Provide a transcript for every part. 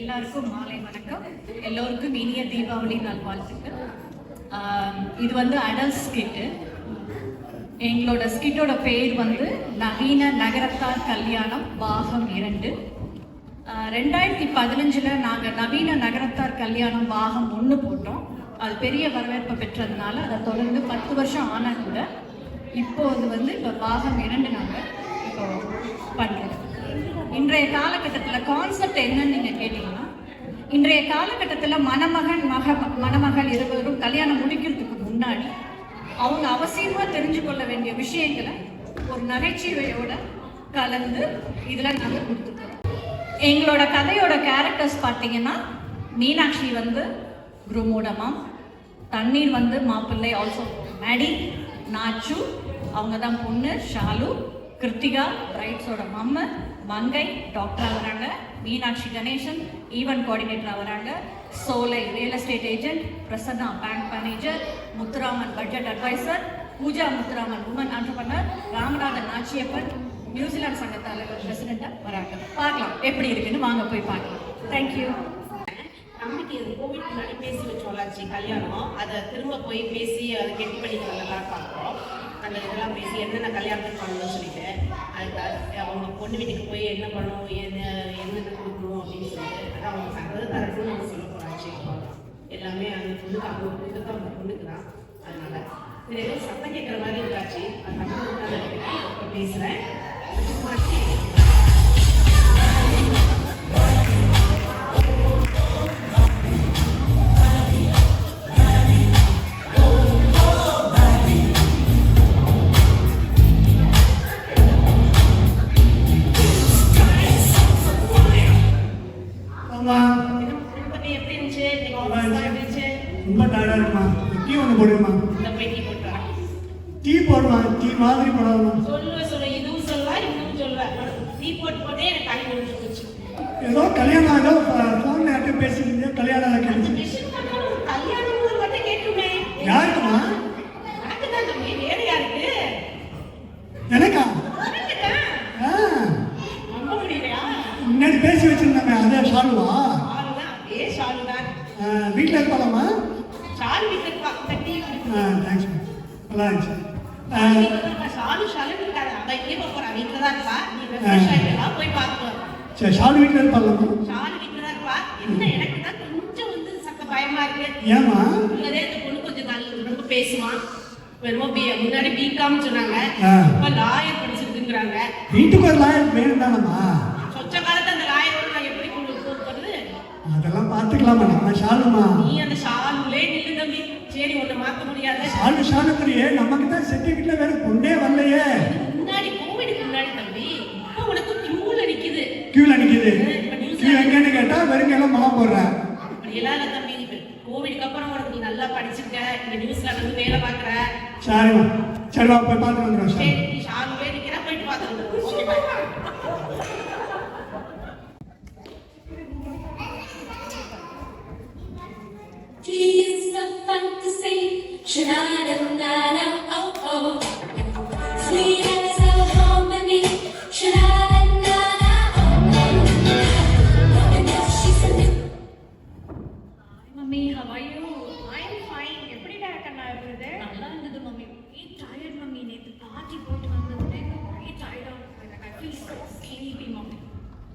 எல்லாருக்கும் மாலை வணக்கம். எல்லோருக்கும் இனிய தீபாவளி நல்வாழ்த்துக்கள். இது வந்து அடல்ட் ஸ்கிட்டு. எங்களோட ஸ்கிட்டோட பேர் வந்து நவீன நகரத்தார் கல்யாணம் பாகம் 2. 2015 நாங்கள் நவீன நகரத்தார் கல்யாணம் பாகம் 1 போட்டோம். அது பெரிய வரவேற்பை பெற்றதுனால அதை தொடர்ந்து 10 வருஷம் ஆனால் கூட இப்போது வந்து இப்போ பாகம் 2 நாங்கள் இப்போ பண்ணுறோம். இன்றைய காலகட்டத்தில் கான்செப்ட் என்னன்னு நீங்கள் கேட்டிங்கன்னா, இன்றைய காலகட்டத்தில் மணமகள் இருவரும் கல்யாணம் முடிக்கிறதுக்கு முன்னாடி அவங்க அவசியமாக தெரிஞ்சு கொள்ள வேண்டிய விஷயங்களை ஒரு நகைச்சுவையோட கலந்து இதில் நாங்கள் கொடுத்துருக்கோம். எங்களோட கதையோட கேரக்டர்ஸ் பார்த்தீங்கன்னா, மீனாட்சி வந்து குருமோட மாம், தண்ணீர் வந்து மாப்பிள்ளை, ஆல்சோ மேடி, நாச்சு அவங்க தான் பொண்ணு, ஷாலு, கிருத்திகா பிரைட்ஸோட மம்ம, மங்கை டாக்டராக வராங்க, மீனாட்சி கணேசன் ஈவென்ட் கோஆர்டினேட்டராக வராங்க, Solai real estate agent, Prasanna bank manager, Muthuraman budget advisor, Pooja Muthuraman woman entrepreneur, Ramanathan Nachiappan New Zealand சங்க தலைவர் பிரசிடென்ட்டாக வராங்க. பார்க்கலாம் எப்படி இருக்குன்னு, வாங்க போய் பார்க்கலாம். தேங்க்யூ. தம்பிக்கு கோவிட் முன்னாடி பேசி வச்சோம்லாச்சு கல்யாணம், அதை திரும்ப போய் பேசி அதை கெட்டி பண்ணிட்டு வரலாம் பார்க்குறோம். அந்த இதெல்லாம் பேசி என்னென்ன கல்யாணத்துக்கு பண்ணணும்னு சொல்லிட்டு அதுக்கு அவங்க பொண்ணு வீட்டுக்கு போய் என்ன பண்ணணும், என்னென்ன கொடுக்கணும் அப்படின்னு சொல்லிட்டு அதை அவங்க தரது தரணும்னு அவங்க சொல்ல போகிறாச்சு. எல்லாமே அந்த பொண்ணுக்கு அவங்க கொடுத்து அவங்க பொண்ணுக்கு தான். அதனால இது ஏதோ சத்தம் கேட்குற மாதிரி இருக்காச்சு. அது பேசுகிறேன். ரொம்ப டயர்டாக இருக்குமா? டீ ஒன்று போடுமா? டீ போடுமா? டீ மாதிரி போடாதுமா? சொல்ல இதுவும் சொல்லுவா இன்னும் சொல்லுவா. டீ போட்டே எனக்கு டைம் முடிஞ்சு போச்சு. ஏதோ கல்யாணம் ஆக ஃபோன் யார்கிட்ட பேசிட்டு கல்யாணம் கேட்டு கல்யாணம் ஒரு வார்த்தை கேட்குமே. யாருக்குமா? எனக்கு தான் தம்பி. வேற யாருக்கு? எனக்கா? நம்ப முடியலையா? முன்னாடி பேசி வச்சிருந்தாங்க. அதே ஷாலுவா? அதே ஷாலு தான். வீட்டில் இருப்பாளாமா? ஷாலு வீட்டில் இருப்பா. தேங்க்ஸ். நல்லா இருந்துச்சு. ஷாலு இருக்காது. அவள் எங்கே போகிறா? வீட்டில் தான் இருப்பா. நீ ரெஃப்ரெஷ் ஆகிட்டு போய் பார்த்துக்கலாம். சரி, ஷாலு வீட்டில் இருப்பாளாமா? ஷாலு வீட்டில் தான் இருப்பா. என்ன எனக்கு தான் கொஞ்சம் வந்து சத்த பயமா இருக்கு. ஏமா? உள்ளதே இந்த பொண்ணு கொஞ்சம் ரொம்ப பேசுவான். முன்னாடி பிகாம் சொன்னாங்க, இப்ப லாயர் படிச்சிருக்குங்கிறாங்க. வீட்டுக்கு ஒரு லாயர் வேணும் தானம்மா? சொச்ச காலத்து அந்த லாயரோட நான் எப்படி போகிறது? அதெல்லாம் பார்த்துக்கலாமா? நம்ம ஷாலுமா? நீ அந்த ஷாலுலே நில்லு தம்பி. சரி, ஒன்று மாற்ற முடியாது. ஷாலுக்குரியே நமக்கு தான் சர்டிஃபிகேட்ல வேற கொண்டே வரலையே. முன்னாடி கோவிடுக்கு முன்னாடி தம்பி. இப்போ உனக்கு கியூல நிக்குது. கியூ எங்கன்னு கேட்டா வெறுங்க எல்லாம் மழை போடுறேன். அப்படி எல்லாம் இல்லை தம்பி. கோவிடுக்கு அப்புறம் உனக்கு நீ நல்லா படிச்சிருக்க, இந்த நியூஸ்ல வந்து வேலை பார்க்குற. சரிம்மா, சரிவா போய் பார்த்து வந்துடுவோம். சரி, நீ ஷாலுவே நிற்கிறா, போயிட்டு பார்த்து வந்துடுவோம். Okay. It's a fantasy, sha-na-na-na-na, oh oh. Sweet as a harmony, sha-na-na-na-na, oh oh. And now she's a new. Hi mummy, how are you? I'm fine. எப்படி கண்ணா இருந்தது? நல்லா இருந்தது மம்மி. Tired mummy. நேற்று பார்ட்டி போயிட்டு வந்ததுலே tired ஆகுது. I feel so sleepy mummy.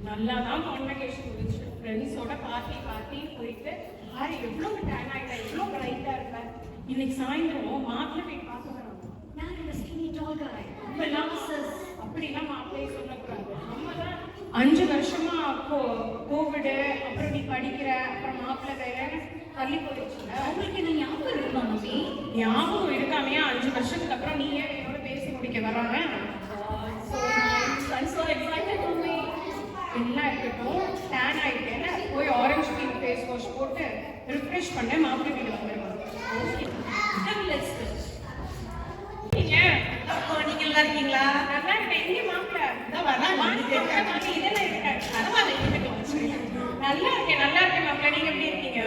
நல்லா தான் convocation முடிச்சு. ஃப்ரெண்ட்ஸோட பார்ட்டி போயிட்டு யாரு எவ்வளோ டேன் ஆகிட்டா, எவ்வளோ பிரைட்டாக இருப்பேன். இன்னைக்கு சாயந்தரம் மாப்பிள்ளை போய் பார்க்க வரோம். நான் இந்த ஸ்கினி டால் காய். இப்பெல்லாம் அப்படிலாம் மாப்பிள்ளையே சொல்லக்கூடாது. நம்ம தான் 5 வருஷமா கோவிடு, அப்புறம் நீ படிக்கிற, அப்புறம் மாப்பிள்ளை வேலைன்னு தள்ளி போயிடுச்சுல. உங்களுக்கு என்ன ஞாபகம் இருக்குமா மம்மி? ஞாபகம் இருக்காமையா 5 வருஷத்துக்கு அப்புறம் நீ ஏன் என்னோட பேசி முடிக்க வராங்க? எல்லாம் இருக்கட்டும், டேன் ஆகிட்டேன்னு போய் ஆரஞ்சு பீல் ஃபேஸ் வாஷ் போட்டு ரிஃப்ரெஷ் பண்ண மாப்பிள்ளை வீடு வந்துடுவாங்க. நீங்க நல்லா இருக்கீங்களா? நல்லா இருக்கேன். எங்கே மாப்பிள்ளை? இதெல்லாம் இருக்காது. நல்லா இருக்கேன் மாப்பிள்ளை. நீங்க எப்படி இருக்கீங்க?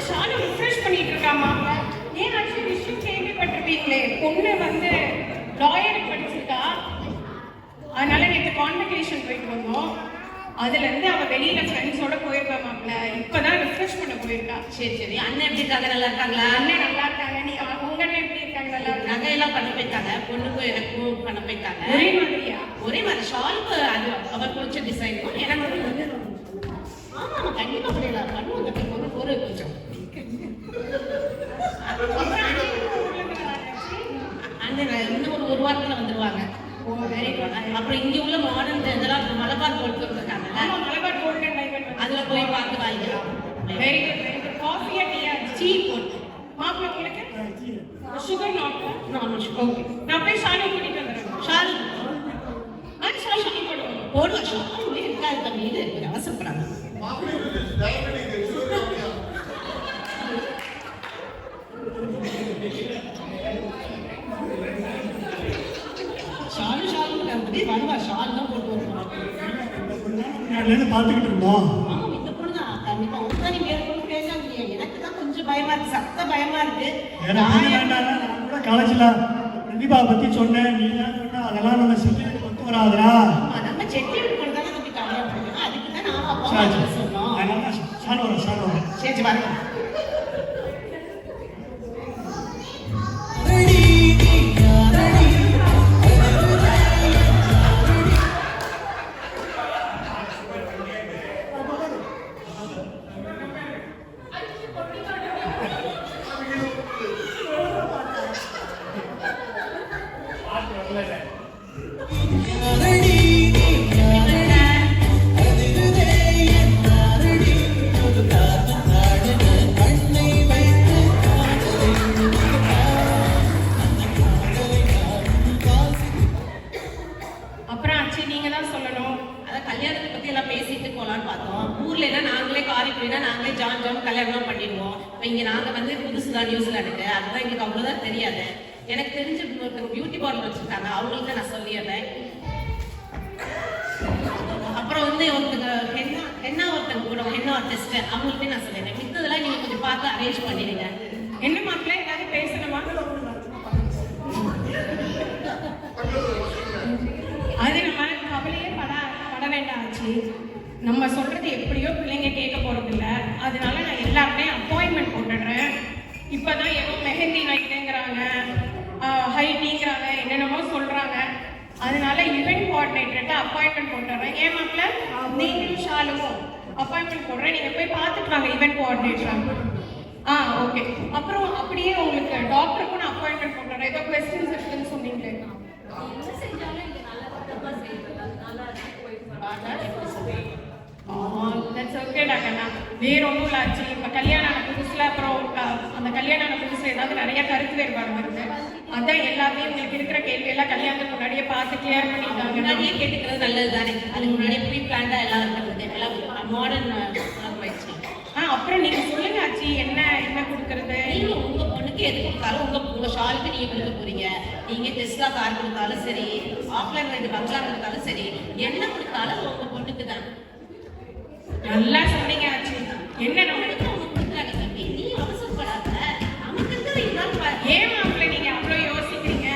ஷாலு ரிஃப்ரெஷ் பண்ணிட்டு இருக்கா மாப்பிள்ளை. ஏன் ஆக்சுவலி விஷயம் கேள்விப்பட்டிருப்பீங்களே, பொண்ணு வந்து லாயருக்கு படிச்சிருக்கா. அதனால நேற்று கான்வெகேஷன் போயிட்டு வந்தோம். அதுலேருந்து அவள் வெளியில் ஃப்ரெண்ட்ஸோட மாப்பிள்ள. இப்பதான் ரிஃப்ரெஷ் பண்ண போயிருக்கா. சரி சரி. அண்ணன் எப்படி இருக்காங்க? நல்லா இருக்காங்களா? அண்ணன் நல்லா இருக்காங்க. நீ உங்க அண்ணன் எப்படி இருக்காங்க? நல்லா இருக்காங்க. நகையெல்லாம் பண்ண போயிருக்காங்க. பொண்ணுக்கும் எனக்கும் பண்ண போயிருக்காங்க. ஒரே மாதிரியா? ஒரே மாதிரி. ஷாலுக்கு அது அவர் பிடிச்ச டிசைனும் எனக்கு ஆமா கண்டிப்பா பண்ணிடலாம். பண்ணுவோம் தம்பி. ஒரு கொஞ்சம் அண்ணன் இன்னும் ஒரு வாரத்துல வந்துருவாங்க. அப்புறம் இங்க உள்ள மாடர்ன் இதெல்லாம் மலபார் கோல்ட் இருக்காங்க. மலபார் கோல்ட் அண்ட் டைமண்ட் அதுல போய் பார்த்து வாங்கிக்கலாம். Very good very good. காஃபியா டீயா? டீ போட்டு. மாப்பிள்ள உங்களுக்கு சுகர் நார்மல் சுகர். ஓகே, நான் போய் ஷாலு கூட்டிட்டு வந்துடுறேன். ஷால் ஷாலு டீ போடுவோம். போடுவோம். ஷால் இருக்காது தம்பி. இது கொஞ்சம் அவசரப்படாங்க. வருவா. ஷால் தான் போட்டு வருவாங்க. பார்த்துக்கிட்டு இருந்தோம். ஆமா இந்த பொண்ணு தான் கண்டிப்பா உட்காந்து மேற்கொண்டு பேசாங்க. எனக்கு தான் கொஞ்சம் பயமா இருக்கு. சத்த பயமா இருக்கு. காலேஜ்ல பிரதிபா பத்தி சொன்னேன். நீ தான் சொன்ன அதெல்லாம் நம்ம செட்டில் கொண்டு வராதரா. நம்ம செட்டி வீட்டு தானே தம்பி கல்யாணம் பண்ணுவோம். அதுக்கு தான் நான் அப்பா சொன்னோம். சாணம் சரி பாருங்க. அப்புறம் ஆச்சு நீங்க தான் சொல்லணும். அதான் கல்யாணத்தை பத்தி எல்லாம் பேசிட்டு போலான்னு பார்த்தோம். ஊர்ல எல்லாம் நாங்களே காரிக்குடினா நாங்களே ஜான் கல்யாணம் பண்ணிடுவோம். இங்க நாங்க வந்து புதுசுதான் நியூசிலாண்டுக்கு. அதுதான் எங்களுக்கு அவ்வளவுதான் தெரியாது. எனக்கு தெரிஞ்ச ஒருத்தவங்க பியூட்டி பார்லர் வச்சிருக்காங்க. அவங்களுக்கு நான் சொல்லிடுறேன். அப்புறம் வந்து ஒருத்தங்க ஹென்னா ஒருத்தங்க கூட ஹென்னா ஆர்டிஸ்ட் அவங்கள்ட்ட நான் சொல்லிடுறேன். மித்ததெல்லாம் நீங்க கொஞ்சம் பார்த்து அரேஞ்ச் பண்ணிடுங்க. என்ன மாப்பிள்ள ஏதாவது பேசணுமா? அது நம்ம கவலையே பட வேண்டாம் ஆச்சு. நம்ம சொல்றது எப்படியோ பிள்ளைங்க கேட்க போறது இல்லை. அதனால நான் எல்லாருமே அப்பாயின்மெண்ட் போட்டுடுறேன். இப்பதான் ஏதோ மெஹந்தி நைட்டுங்கிறாங்க, ஹைட்டிங்கிறாங்க, என்னென்னமோ சொல்றாங்க. அதனால ஈவென்ட் கோஆர்டினேட்டர்கிட்ட அப்பாயின்மெண்ட் போட்டுடுறேன். ஏன் மாப்பிள்ள நீங்களும் ஷாலுவும் அப்பாயின்மெண்ட் போடுறேன். நீங்க போய் பார்த்துட்டு வாங்க ஈவென்ட் கோஆர்டினேட்டர். ஓகே. அப்புறம் அப்படியே உங்களுக்கு டாக்டருக்கும் நான் அப்பாயின்மெண்ட் போட்டுறேன். ஏதோ கொஸ்டின்ஸ் இருக்குன்னு சொன்னீங்களே. தட்ஸ் ஓகே டாக்டர்ண்ணா. வேற ஒன்றும் இல்லை ஆச்சு. இப்போ கல்யாணம் ஆன புதுசில் அப்புறம் அந்த கல்யாணம் ஆன புதுசில் ஏதாவது நிறைய கருத்து வேறுபாடு வருது. அதான் எல்லாத்தையும் உங்களுக்கு இருக்கிற கேள்வியெல்லாம் கல்யாணத்துக்கு முன்னாடியே பார்த்து கிளியர் பண்ணிட்டாங்க. முன்னாடியே கேட்டுக்கிறது நல்லது தானே. அதுக்கு முன்னாடியே ப்ரீ பிளான்டா எல்லாம் இருக்கிறது எல்லாம் மாடர்ன் ஆயிடுச்சு. அப்புறம் நீங்க சொல்லுங்க ஆச்சு என்ன கொடுக்கறது? நீங்க உங்க பொண்ணுக்கு எது கொடுத்தாலும் உங்க ஷாலுக்கு நீங்க கொடுக்க போறீங்க. நீங்க டெஸ்லா கார் கொடுத்தாலும் சரி, ஆஃப்லைன் ரெண்டு பங்களா கொடுத்தாலும் சரி, என்ன கொடுத்தாலும் உங்க பொண்ணுக்கு தான். நல்லா சொன்னீங்க ஆச்சு. என்ன நம்மளுக்கு அவங்க கொடுக்குறாங்க தம்பி. நீ அவசரப்படாத. நமக்கு இருக்கிற இதுதான். ஏன் மாப்பிள்ள நீங்க அவ்வளோ யோசிக்கிறீங்க?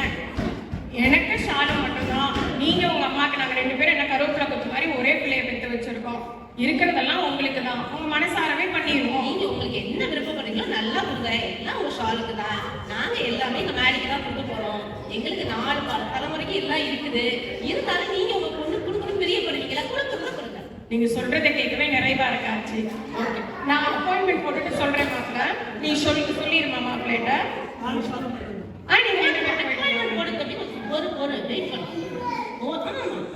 எனக்கு ஷாலு மட்டும்தான். நீங்க உங்க அம்மாவுக்கு நாங்க ரெண்டு பேரும் என்ன கருவேப்பிலை கொத்து மாதிரி ஒரே பிள்ளைய பெற்று வச்சிருக்கோம். இருக்கிறதெல்லாம் உங்களுக்கு தான். உங்க மனசாரவே பண்ணிடுவோம். நீங்க உங்களுக்கு என்ன விருப்பப்படுறீங்களோ நல்லா கொடுங்க. எல்லாம் உங்க ஷாலுக்கு தான். நாங்க எல்லாமே எங்க மேடிக்கு தான் கொடுக்க போறோம். எங்களுக்கு 4 தலைமுறைக்கு எல்லாம் இருக்குது. இருந்தாலும் நீங்க உங்க பொண்ணு கொடுக்கணும் பிரியப்படுவீங்களா? கொடுக்கணும் கொடுங்க. நீங்க சொல்றதை கேட்கவே நிறைவா இருக்காச்சு. ஓகே, நான் அப்பாயின்மெண்ட் போட்டுட்டு சொல்றேன் மாப்பிள்ள. நீ சொல்லிடுமா மாப்பிள்ளைட்ட? நீங்க அப்பாயின்மெண்ட் போட்டு ஒரு வெயிட் பண்ணு.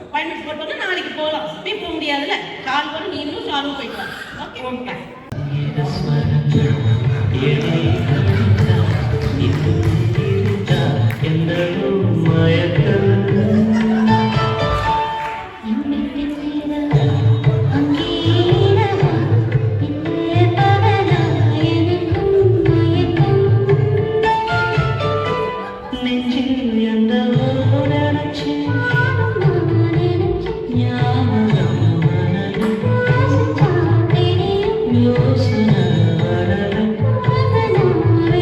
அப்பாயின்மெண்ட் போட்டோம்னா நாளைக்கு போகலாம். போய் போக முடியாதுல்ல. கால் பண்ணி நீங்களும் ஷாலும் போயிட்டு வாங்க. Okay okay. Yours and I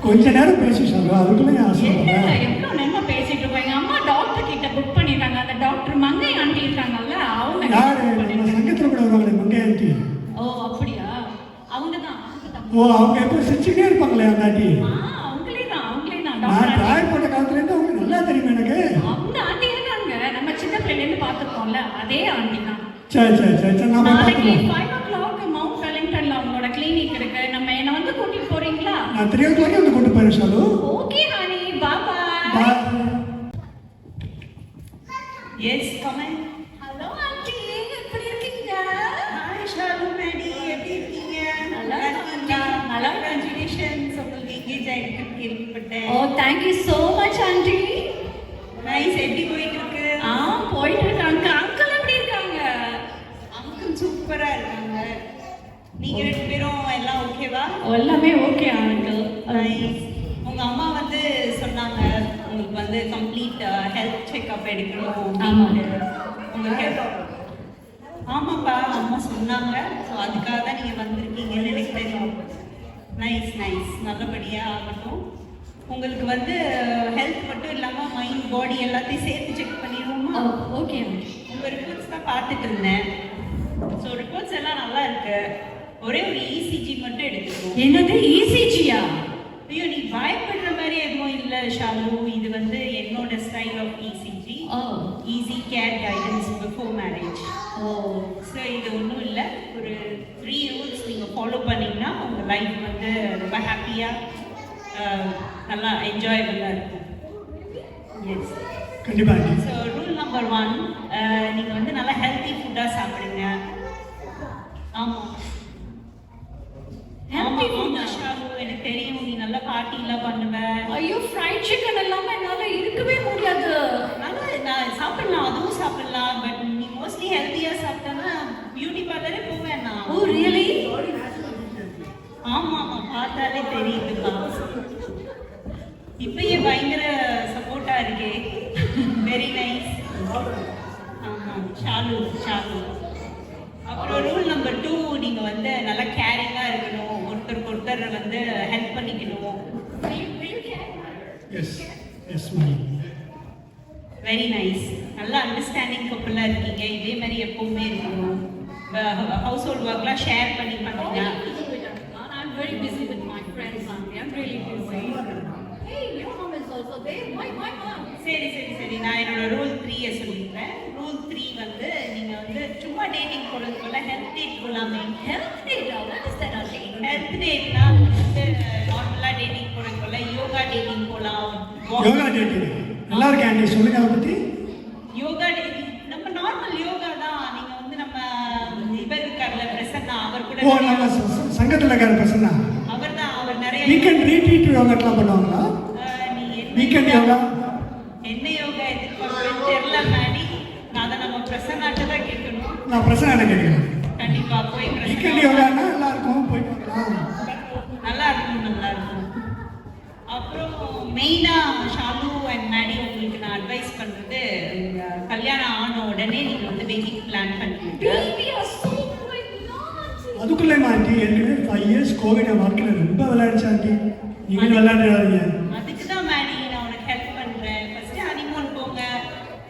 கொஞ்ச நேரம் பேசி சொல்றோம் அதுக்குள்ள என்ன ஆசைப்படுறேன். எவ்வளவு நேரமா பேசிட்டு இருக்கோம். எங்க அம்மா டாக்டர் கிட்ட புக் பண்ணிட்டாங்க. அந்த டாக்டர் மங்கை ஆண்டி இருக்காங்கல்ல, அவங்க யாரு நம்ம சங்கத்துல கூட வருவாங்களே மங்கை ஆண்டி? ஓ அப்படியா? அவங்கதான். ஓ அவங்க எப்போ சிரிச்சுட்டே இருப்பாங்களே அந்த ஆண்டி. அவங்களே தான் நான் டாக்டர். டிராய் போட்ட காலத்துல இருந்து அவங்க நல்லா தெரியும் எனக்கு. அந்த ஆண்டி இருக்காங்க. நம்ம சின்ன பிள்ளைல இருந்து பார்த்திருக்கோம்ல, அதே ஆண்டி தான். சரி நாம நாளைக்கு பார்த்துக்கலாம். 5 o'clock மவுண்ட் வெலிங்டன்ல அவங்களோட கிளினிக் இருக்கு. நம்ம என்ன வந்து கூட்டிட்டு போறீங்களா? நான் 3 o'clock வந்து கூட்டு போறேன் Shalu. Okay honey, bye bye. Bye. Yes comment. Hello aunty, எப்படி இருக்கீங்க? ஹாய் ஷாலு மேடி, எப்படி இருக்கீங்க? நல்லா இருக்கீங்களா? நல்லா இருக்கேன். கங்க்ராச்சுலேஷன்ஸ், உங்களுக்கு எங்கேஜ் ஆகிருக்குன்னு கேள்விப்பட்டேன். ஓ thank you so much aunty. Nice, எப்படி போயிட்டு இருக்கு? போயிட்டு இருக்காங்க. அங்கிள் எப்படி இருக்காங்க? அங்கிள் சூப்பரா இருக்காங்க. நீங்க 2 பேரும் எல்லாம் ஓகேவா? எல்லாமே ஓகே அங்கிள். நைஸ். உங்க அம்மா வந்து சொன்னாங்க உங்களுக்கு வந்து கம்ப்ளீட் ஹெல்த் செக்அப் எடுக்கணும் அப்படின்ட்டு. உங்களுக்கு ஆமாப்பா, அம்மா சொன்னாங்க. ஸோ அதுக்காக தான் நீங்கள் வந்திருக்கீங்கன்னு எனக்கு தெரியும். நைஸ் நைஸ், நல்லபடியாக ஆகட்டும். உங்களுக்கு வந்து ஹெல்த் மட்டும் இல்லாமல் மைண்ட் பாடி எல்லாத்தையும் சேர்த்து செக் பண்ணிடுவோமா? Okay auntie. உங்கள் ரிப்போர்ட்ஸ் தான் பார்த்துட்டு இருந்தேன். ஸோ ரிப்போர்ட்ஸ் எல்லாம் நல்லா இருக்கு. ஒரே ஒரு இசிஜி மட்டும் எடுத்துக்கணும். என்னது இசிஜியா? ஐயோ, நீ பயப்படுற மாதிரி எதுவும் இல்லை ஷாலு. இது வந்து என்னோட style of ECG. Easy care guidance before marriage. So இது ஒன்றும் இல்லை. ஒரு 3 ரூல்ஸ் நீங்கள் ஃபாலோ பண்ணிங்கன்னா உங்கள் லைஃப் வந்து ரொம்ப ஹாப்பியாக நல்லா என்ஜாயபுளாக இருக்கும். எஸ், கண்டிப்பா ஆண்டி. ஸோ ரூல் நம்பர் 1, நீங்கள் வந்து நல்லா ஹெல்த்தி ஃபுட்டாக சாப்பிடுங்க. ஆமாம் Healthy food ஆ? ஷாலு, எனக்கு தெரியும் நீ நல்லா பார்ட்டிலாம் பண்ணுவ. ஐயோ ஃப்ரைட் சிக்கன் இல்லாம என்னால இருக்கவே முடியாது. நல்லா நான் சாப்பிடலாம், அதுவும் சாப்பிடலாம். பட் நீ மோஸ்ட்லி ஹெல்த்தியாக சாப்பிட்டேன்னா பியூட்டி பார்லரே போவேன் நான். ஓ ரியலி? ஆமாம் ஆமாம், பார்த்தாலே தெரியுதுப்பா. இப்பயே பயங்கர சப்போர்ட்டாக இருக்கே. Very nice. ஆமாம் ஷாலு ஷாலு. அப்புறம் ரூல் நம்பர் 2, நீங்கள் வந்து நல்லா கேரிங்காக இருக்கணும். ஒருத்தருக்கு ஒருத்தர் வந்து ஹெல்ப் பண்ணிக்கணும். எஸ் மணி. Very nice. நல்ல அண்டர்ஸ்டாண்டிங் கப்புளாக இருக்கீங்க. இதே மாதிரி எப்பவுமே இருக்கணும். ஹவுஸ் ஹோல்ட் ஒர்க்லாம் ஷேர் பண்ணி பண்ணுங்க. I'm very busy with my friends, auntie. I'm really busy. Hey, your mom is also there. Why mom? சரி சரி சரி, நான் என்னோட ரூல் 3 சொல்லிடுறேன். ரூல் 3 வந்து நீங்கள் வந்து சும்மா டேட்டிங் போகிறதுக்குள்ள ஹெல்த் டேட் போகலாமே. Health data. What is that, auntie? Health டேட்னா வந்து நார்மலாக டேட்டிங் போகிறதுக்குள்ள யோகா டேட்டிங் போகலாம். யோகா டேட்டிங் நல்லா இருக்கேன் ஆண்டி. சொல்லுங்க அதை பத்தி. யோகா டேட்டிங் நம்ம நார்மல் யோகா தான். நீங்கள் வந்து நம்ம இவர் இருக்கார்ல பிரசன்னா, அவர் கூட ஓ நம்ம சங்கத்துல இருக்கிற பசங்க அவர் தான். அவர் நிறைய வீக்கெண்ட் ரீட்ரீட் யோகாலாம் பண்ணுவாங்களா? நீ வீக்கெண்ட் யோகா என்ன யோகா எதிர்பார்க்குறேன்னு தெரியல மேடி. நான் அதை நம்ம பிரசன்னாட்ட தான் கேட்கணும். நான் பிரசனை கேட்கிறேன். கண்டிப்பா போய் வீக்கெண்ட் பிரசன்னா யோகானா எல்லாருக்கும் போயிட்டு வரலாம். நல்லா இருக்கும் நல்லா இருக்கும். அப்புறம் மெயினாக ஷாலு அண்ட் மேடி உங்களுக்கு நான் அட்வைஸ் பண்ணுறது, கல்யாணம் ஆன உடனே நீங்கள் வந்து பேக்கிங் பிளான் பண்ணுவீங்க. Baby, you're so quick, auntie. அதுக்குள்ளே ஆண்டி ஏற்கனவே 5 years கோவிட் வாழ்க்கையில் ரொம்ப விளையாடுச்சு ஆண்டி. நீங்கள் விளையாடுறாதீங்க. அதுக்கு தான் மேடி நான் உனக்கு ஹெல்ப் பண்ணுறேன். ஃபஸ்ட்டு ஹனிமூன் போங்க,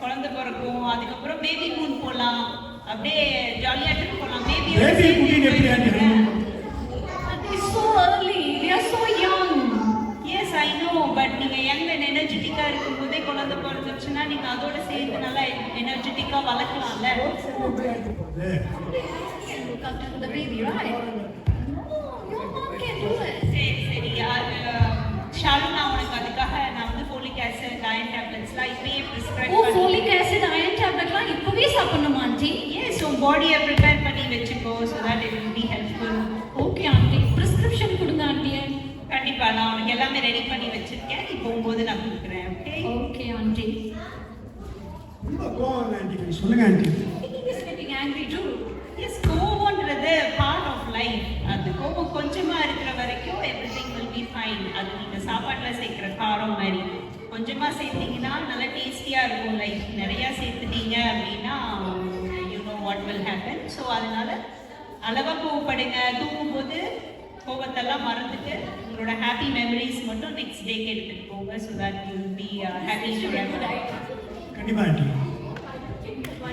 குழந்தை பிறக்கும். அதுக்கப்புறம் பேபி மூன் போகலாம். அப்படியே ஜாலியாக ட்ரிப் போகலாம். பேபியை கூட்டிட்டு எப்படி aunty? Auntie, it's so early. They are so young. Yes I know, but நீங்கள் யங் அண்ட் எனர்ஜெட்டிக்காக இருக்கும்போதே குழந்தை பிறந்துச்சுன்னா நீங்கள் அதோட சேர்த்து நல்லா எனர்ஜெட்டிக்காக வளர்க்கலாம்ல. Look after the baby, right? No, your mom can do it. சரி சரி, ஷாலு நான் உனக்கு அதுக்காக நான் வந்து ஃபோலிக் ஆசிட் அயன் டேப்லெட்ஸ்லாம் இப்பயே ப்ரிஸ்கிரைப் ஓ folic acid iron tabletலாம் இப்பவே சாப்பிடணுமா ஆண்டி? எஸ், உன் பாடியை ப்ரிப்பேர் பண்ணி வச்சுக்கோ. So that it will be helpful. Okay aunty. Prescription கொடுங்க ஆண்டி. கண்டிப்பாக நான் உனக்கு எல்லாமே ரெடி பண்ணி வச்சிருக்கேன். நீ போகும்போது நான் கொடுக்குறேன். Okay okay auntie. ரொம்ப கோவம் ஆண்டி. சொல்லுங்க auntie. He is getting angry too. Yes, கோவம்ன்றது பார்ட் ஆஃப் லைஃப். அது கோவம் கொஞ்சமாக இருக்கிற வரைக்கும் எவ்ரிதிங் வில் பி ஃபைன். அது நீங்கள் சாப்பாட்டில் சேர்க்குற காரம் மாதிரி கொஞ்சமாக சேர்த்தீங்கன்னா நல்லா டேஸ்டியாக இருக்கும் லைஃப். நிறையா சேர்த்துட்டீங்க அப்படின்னா you know what will happen. So அதனால் அளவாக கோவப்படுங்க. தூங்கும்போது கோவத்தெல்லாம் மறந்துட்டு உங்களோட ஹாப்பி மெமரிஸ் மட்டும் நெக்ஸ்ட் டேக்கு எடுத்துட்டு போங்க so that you will be happy கண்டிப்பா auntie.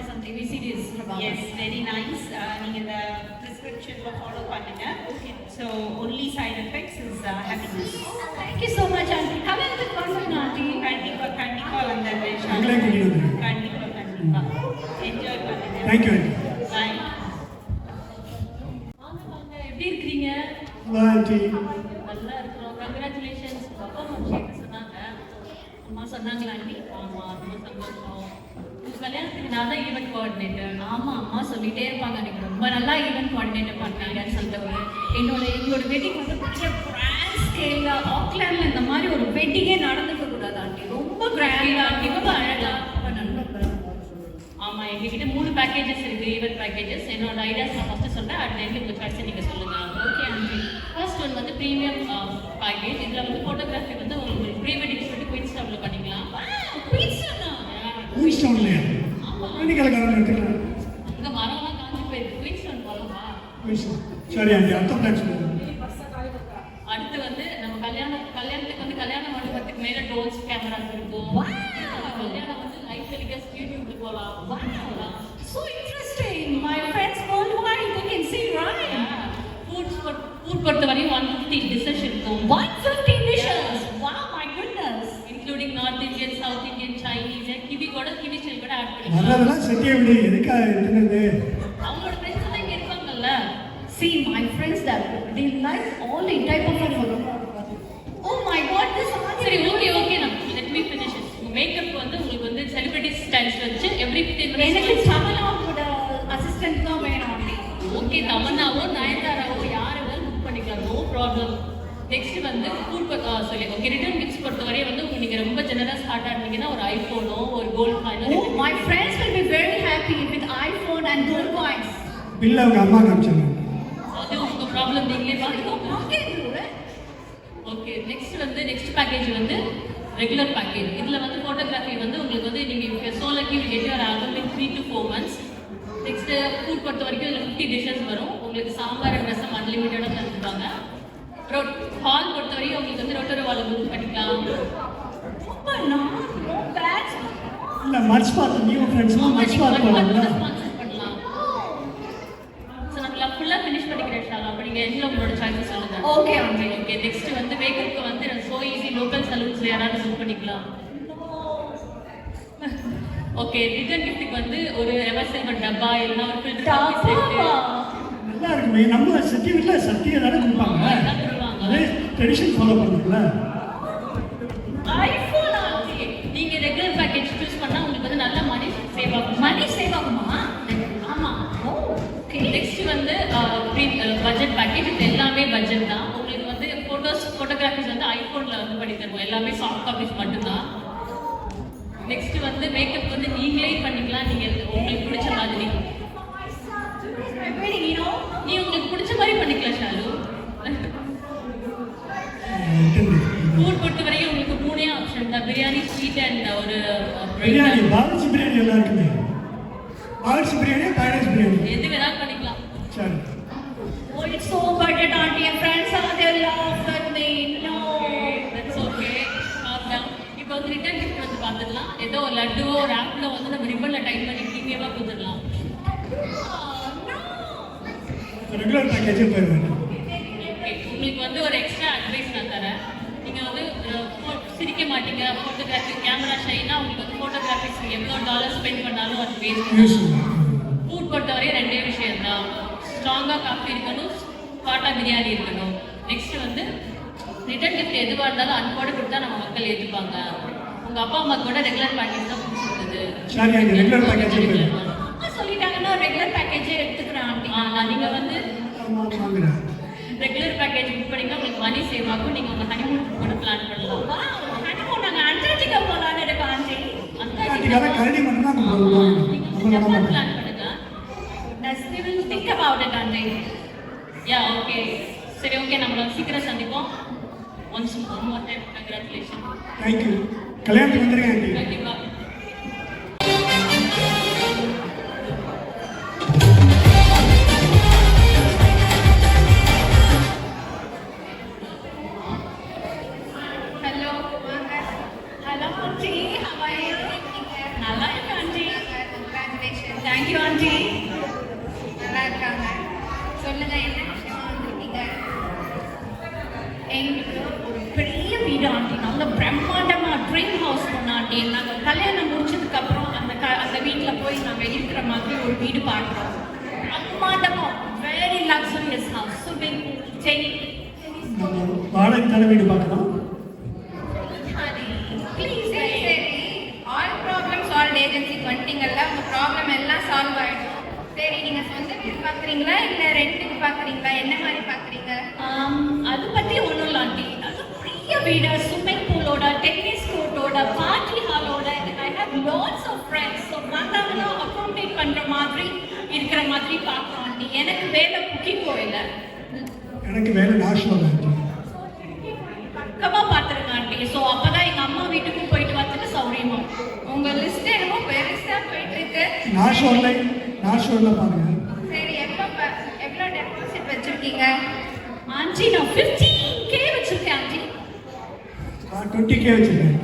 some TV series about yes very nice. நீங்கள் இந்த ப்ரிஸ்கிரிப்ஷனில் ஃபாலோ பண்ணுங்க. So only side effects is happiness. Thank you so much, auntie. Come in with concert, auntie. கண்டிப்பாக வந்துடுறேன். உங்களே கூட்டிட்டு வந்துருங்க. கண்டிப்பாக என்ஜாய் பண்ணுங்க. Thank you auntie. பாய். எப்படி இருக்கீங்க? Bye auntie. நல்லா இருக்கிறோம். கங்க்ராச்சுலேஷன்ஸ். அப்பா அம்மா விஷயம் சொன்னாங்க. அம்மா சொன்னாங்களா ஆண்டி? ஆமா, ரொம்ப சந்தோஷம். உங்க கல்யாணத்துக்கு நான் தான் ஈவென்ட் கோஆர்டினேட்டர். ஆமா, அம்மா சொல்லிட்டே இருப்பாங்க நீங்க ரொம்ப நல்லா ஈவென்ட் கோஆர்டினேட்டர் பண்ணீங்கன்னு சொல்லிட்டு எங்களோட வெட்டிங் வந்து பெரிய கிராண்ட் ஸ்கேல்ல ஆக்லாண்ட்ல இந்த மாதிரி ஒரு வெட்டிங்கே நடந்துக்க கூடாது ஆண்டி. ரொம்ப கிராண்டா ரொம்ப அழகா ஆமா, எங்ககிட்ட 3 பேக்கேஜஸ் இருக்கு, ஈவென்ட் பேக்கேஜஸ். என்னோட ஐடியாஸ் நான் ஃபர்ஸ்ட் சொல்றேன், அட் எண்ட் உங்க சாய்ஸ் நீங்க சொல்லுங்க. Okay aunty. ஃபர்ஸ்ட் ஒன் வந்து பிரீமியம் பேக்கேஜ். இதுல வந்து போட்டோகிராஃபி வந்து உங்களுக்கு ப்ரீ வெட்டிங் ஷூட் குயின்ஸ் டவுன்ல பண்ணிக்கலாம். Queens queens டவுன்லயா? கரண்ட் எடுத்துக்கலாம். அங்க மரம்லாம் காஞ்சி போயிருக்கு. குயின்ஸ் டவுன் போகலாமா? சரி ஆண்டி, அடுத்த பிளான் சொல்லுங்க. அடுத்து வந்து நம்ம கல்யாணத்துக்கு வந்து கல்யாண மண்டபத்துக்கு மேல டோல்ஸ் கேமராஸ் இருக்கும். கல்யாணம் வந்து லைவ் டெலிகாஸ்ட் யூடியூப்ல போலாம். So interesting. My friends worldwide they can see, right? Food பொறுத்தவரையும் 150 dishes இருக்கும். 150 dishes. Wow, my goodness. Including North Indian, South Indian, Chinese, kiwi style கூட ஆட் பண்ணிக்கலாம். அதெல்லாம் செட்டியே விடு, எதுக்கா எடுத்துனது? அவங்களோட ஃப்ரெண்ட்ஸ் தான் இங்க இருக்காங்கல்ல. See, my friends that they like all the type of food. Oh my god, this சரி ஓகே நான் let me finish it. Makeup வந்து உங்களுக்கு வந்து செலிபிரிட்டி ஸ்டைல்ஸ் வச்சு எவ்ரி 10 minutes எனக்கு தமன்னாவோட அசிஸ்டன்ட் தான் வேணும் அப்படி. ஓகே, தமன்னாவோ நயன்தாராவோ யாரை வேணாலும் புக் பண்ணிக்கலாம், நோ ப்ராப்ளம். நெக்ஸ்ட் வந்து சொல்லி ஓகே ரிட்டர்ன் கிஃப்ட்ஸ் பொறுத்தவரை வந்து நீங்க ரொம்ப ஜெனரஸ் ஹார்ட் ஆனீங்கன்னா ஒரு ஐபோனோ ஒரு gold காயினோ. Oh, my friends will be very happy with iPhone and gold coins. Bill அவங்க அம்மா காமிச்சாங்க. அது உங்க ப்ராப்ளம், நீங்களே பாத்துக்கோங்க. ஓகே, நெக்ஸ்ட் பேக்கேஜ் வந்து ரெகுலர் பேக்கேஜ். இதுல வந்து போட்டோகிராஃபி வந்து உங்களுக்கு வந்து நீங்க சோலக்கி get your album in 3 to 4 months. Next food பொறுத்த வரைக்கும் இதுல 50 டிஷஸ் வரும். உங்களுக்கு சாம்பார் ரசம் அன்லிமிட்டடா தந்துருப்பாங்க. ஹால் பொறுத்த வரைக்கும் உங்களுக்கு வந்து ரோட்டரி வால் புக் பண்ணிக்கலாம். இல்ல மட்ச் பார்ட் நியூ ஃப்ரெண்ட்ஸ்லாம் மட்ச் பார்ட் போறாங்க. பண்ணலாம். சோ நம்ம ஃபுல்லா ஃபினிஷ் பண்ணிக்கிறேன் ஷாலா. அப்ப நீங்க எல்லாம் உங்களோட சாய்ஸ் சொல்லுங்க. Okay aunty. ஓகே, நெக்ஸ்ட் வந்து மேக்கப்க்கு வந்து சோ ஈஸி லோக்கல் சலூன்ஸ்ல யாராவது புக் பண்ணிக்கலாம். ஓகே, ரிட்டர்ன் கிஃப்ட்க்கு வந்து ஒரு எவர்சில்வர் டப்பா இல்லனா ஒரு ஃபில்டர் காஃபி செட் நல்லா இருக்குமே. நம்ம சர்டிஃபிகேட்ல சர்டிஃபிகேட் தான கொடுப்பாங்க. அதே ட்ரெடிஷன் ஃபாலோ பண்ணுங்களா? IPhone aunty. நீங்க ரெகுலர் பேக்கேஜ் சூஸ் பண்ணா உங்களுக்கு வந்து நல்ல மணி சேவ் ஆகும். மணி சேவ் ஆகுமா? ஆமா. ஓகே, நெக்ஸ்ட் வந்து பட்ஜெட் பேக்கேஜ். இது எல்லாமே பட்ஜெட் தான். உங்களுக்கு வந்து போட்டோகிராஃபிஸ் வந்து ஐபோன்ல வந்து பண்ணி தருவோம். எல்லாமே சாஃப்ட் காப்பீஸ் மட்டும்தான். நெக்ஸ்ட் வந்து மேக்கப் வந்து நீங்களே பண்ணிக்கலாம். நீங்க உங்களுக்கு பிடிச்ச மாதிரி நீ உங்களுக்கு பிடிச்ச மாதிரி பண்ணிக்கலாம் ஷாலு. ஃபுட் பொறுத்தவரையும் உங்களுக்கு 3 ஆப்ஷன் தான், பிரியாணி, ஸ்வீட் அண்ட் ஒரு பிரியாணி. பாவர்ச்சி பிரியாணி எல்லாம் இருக்குமே. பாவர்ச்சி பிரியாணி, பாயஸ் பிரியாணி எது வேணாலும் பண்ணிக்கலாம். சரி. Oh, it's so budget, auntie. Your friends are there, laugh at me. No, that's okay. இப்போ வந்து ரிட்டர்ன் கிஃப்ட் வந்து பார்த்துடலாம். ஏதோ ஒரு லட்டுவோ ஒரு ஆப்பிளோ வந்து நம்ம ரிப்பன்ல டைட் பண்ணி ப்ரீமியமாக கொடுத்துடலாம். ரெகுலர் பேக்கேஜே போயிடுவேன். உங்களுக்கு வந்து ஒரு எக்ஸ்ட்ரா அட்வைஸ் நான் தரேன். நீங்கள் வந்து சிரிக்க மாட்டீங்க, ஃபோட்டோகிராஃபி கேமரா ஷைனா உங்களுக்கு வந்து ஃபோட்டோகிராஃபிக்ஸ் எவ்வளோ டாலர் ஸ்பெண்ட் பண்ணாலும் அது வேஸ்ட். ஃபுட் பொறுத்தவரை 2 விஷயம் தான், ஸ்ட்ராங்காக காஃபி இருக்கணும், பாட்டா பிரியாணி இருக்கணும். நெக்ஸ்ட் வந்து ரிட்டர்ன் கிஃப்ட் எதுவாக இருந்தாலும் அன்போடு கொடுத்தா நம்ம மக்கள் ஏற்றுப்பாங்க. உங்கள் அப்பா அம்மா கூட ரெகுலர் பேக்கேஜ் தான் பிடிச்சிருக்குது. ரெகுலர் பேக்கேஜ் சொல்லிட்டாங்கன்னா ரெகுலர் பேக்கேஜே எடுத்துக்கிறேன் ஆண்டி. நீங்கள் வந்து ரெகுலர் பேக்கேஜ் புக் பண்ணிங்கன்னா உங்களுக்கு மணி சேவ் ஆகும். நீங்கள் உங்கள் ஹனிமூன் கூட பிளான் பண்ணலாம். ஹனிமூன் நாங்கள் அண்டார்டிகா போகலான்னு இருக்கோம் ஆண்டி. அண்டார்டிகால கரடி மட்டும் தான் நீங்கள் பிளான் பண்ணுங்க. We will think about it, aunty. Yeah, okay. சரி, ஓகே, நம்ம சீக்கிரம் சந்திப்போம். One more time, congratulations. Thank you. கல்யாணத்துக்கு வந்துருங்க ஆண்டி. கண்டிப்பா. ஆண்டி. நாங்கள் கல்யாணம் முடிச்சதுக்கு அப்புறம் அந்த வீட்டில் போய் நாங்கள் இருக்கிற மாதிரி ஒரு வீடு பார்க்குறோம். பிரம்மாண்டமா very luxurious house, swimming pool, செடி. நம்ம வாடகை தர வீடு பார்க்கலாம். ப்ளீஸ் சரி ஆல் ப்ராப்ளம் சால்வ் ஏஜென்சிக்கு வந்துட்டீங்கல்ல, உங்கள் ப்ராப்ளம் எல்லாம் சால்வ் ஆகிடும். சரி நீங்கள் சொந்த வீடு பார்க்குறீங்களா இல்லை ரெண்ட்டுக்கு பார்க்குறீங்களா, என்ன மாதிரி பார்க்குறீங்க? அது பற்றி ஒன்றும் இல்லை ஆண்டி. அது பெரிய வீடு, ஸ்விம்மிங் பூலோட, டென்னிஸ் கோர்ட்டோட, பார்ட்டி ஹாலோட. I have lots of friends. So வந்தாங்கன்னா அக்காமடேட் பண்ணுற மாதிரி இருக்கிற மாதிரி பார்க்குறோம் ஆண்டி. எனக்கு வேலை புக்கிங்கோ இல்லை, எனக்கு வேலை நாஷனல் ஆண்டி. பக்கமாக பார்த்துருங்க ஆண்டி. ஸோ அப்போ தான் எங்கள் அம்மா வீட்டுக்கும் போயிட்டு வரதுக்கு சௌரியமா. உங்கள் லிஸ்ட் என்னமோ பெருசாக போயிட்டுருக்கு. நாஷனலில் பாருங்க. சரி எவ்வளோ டெபாசிட் வச்சுருக்கீங்க? ஆண்டி நான் 15K வச்சுருக்கேன் ஆண்டி. 20K வச்சுருக்கேன்.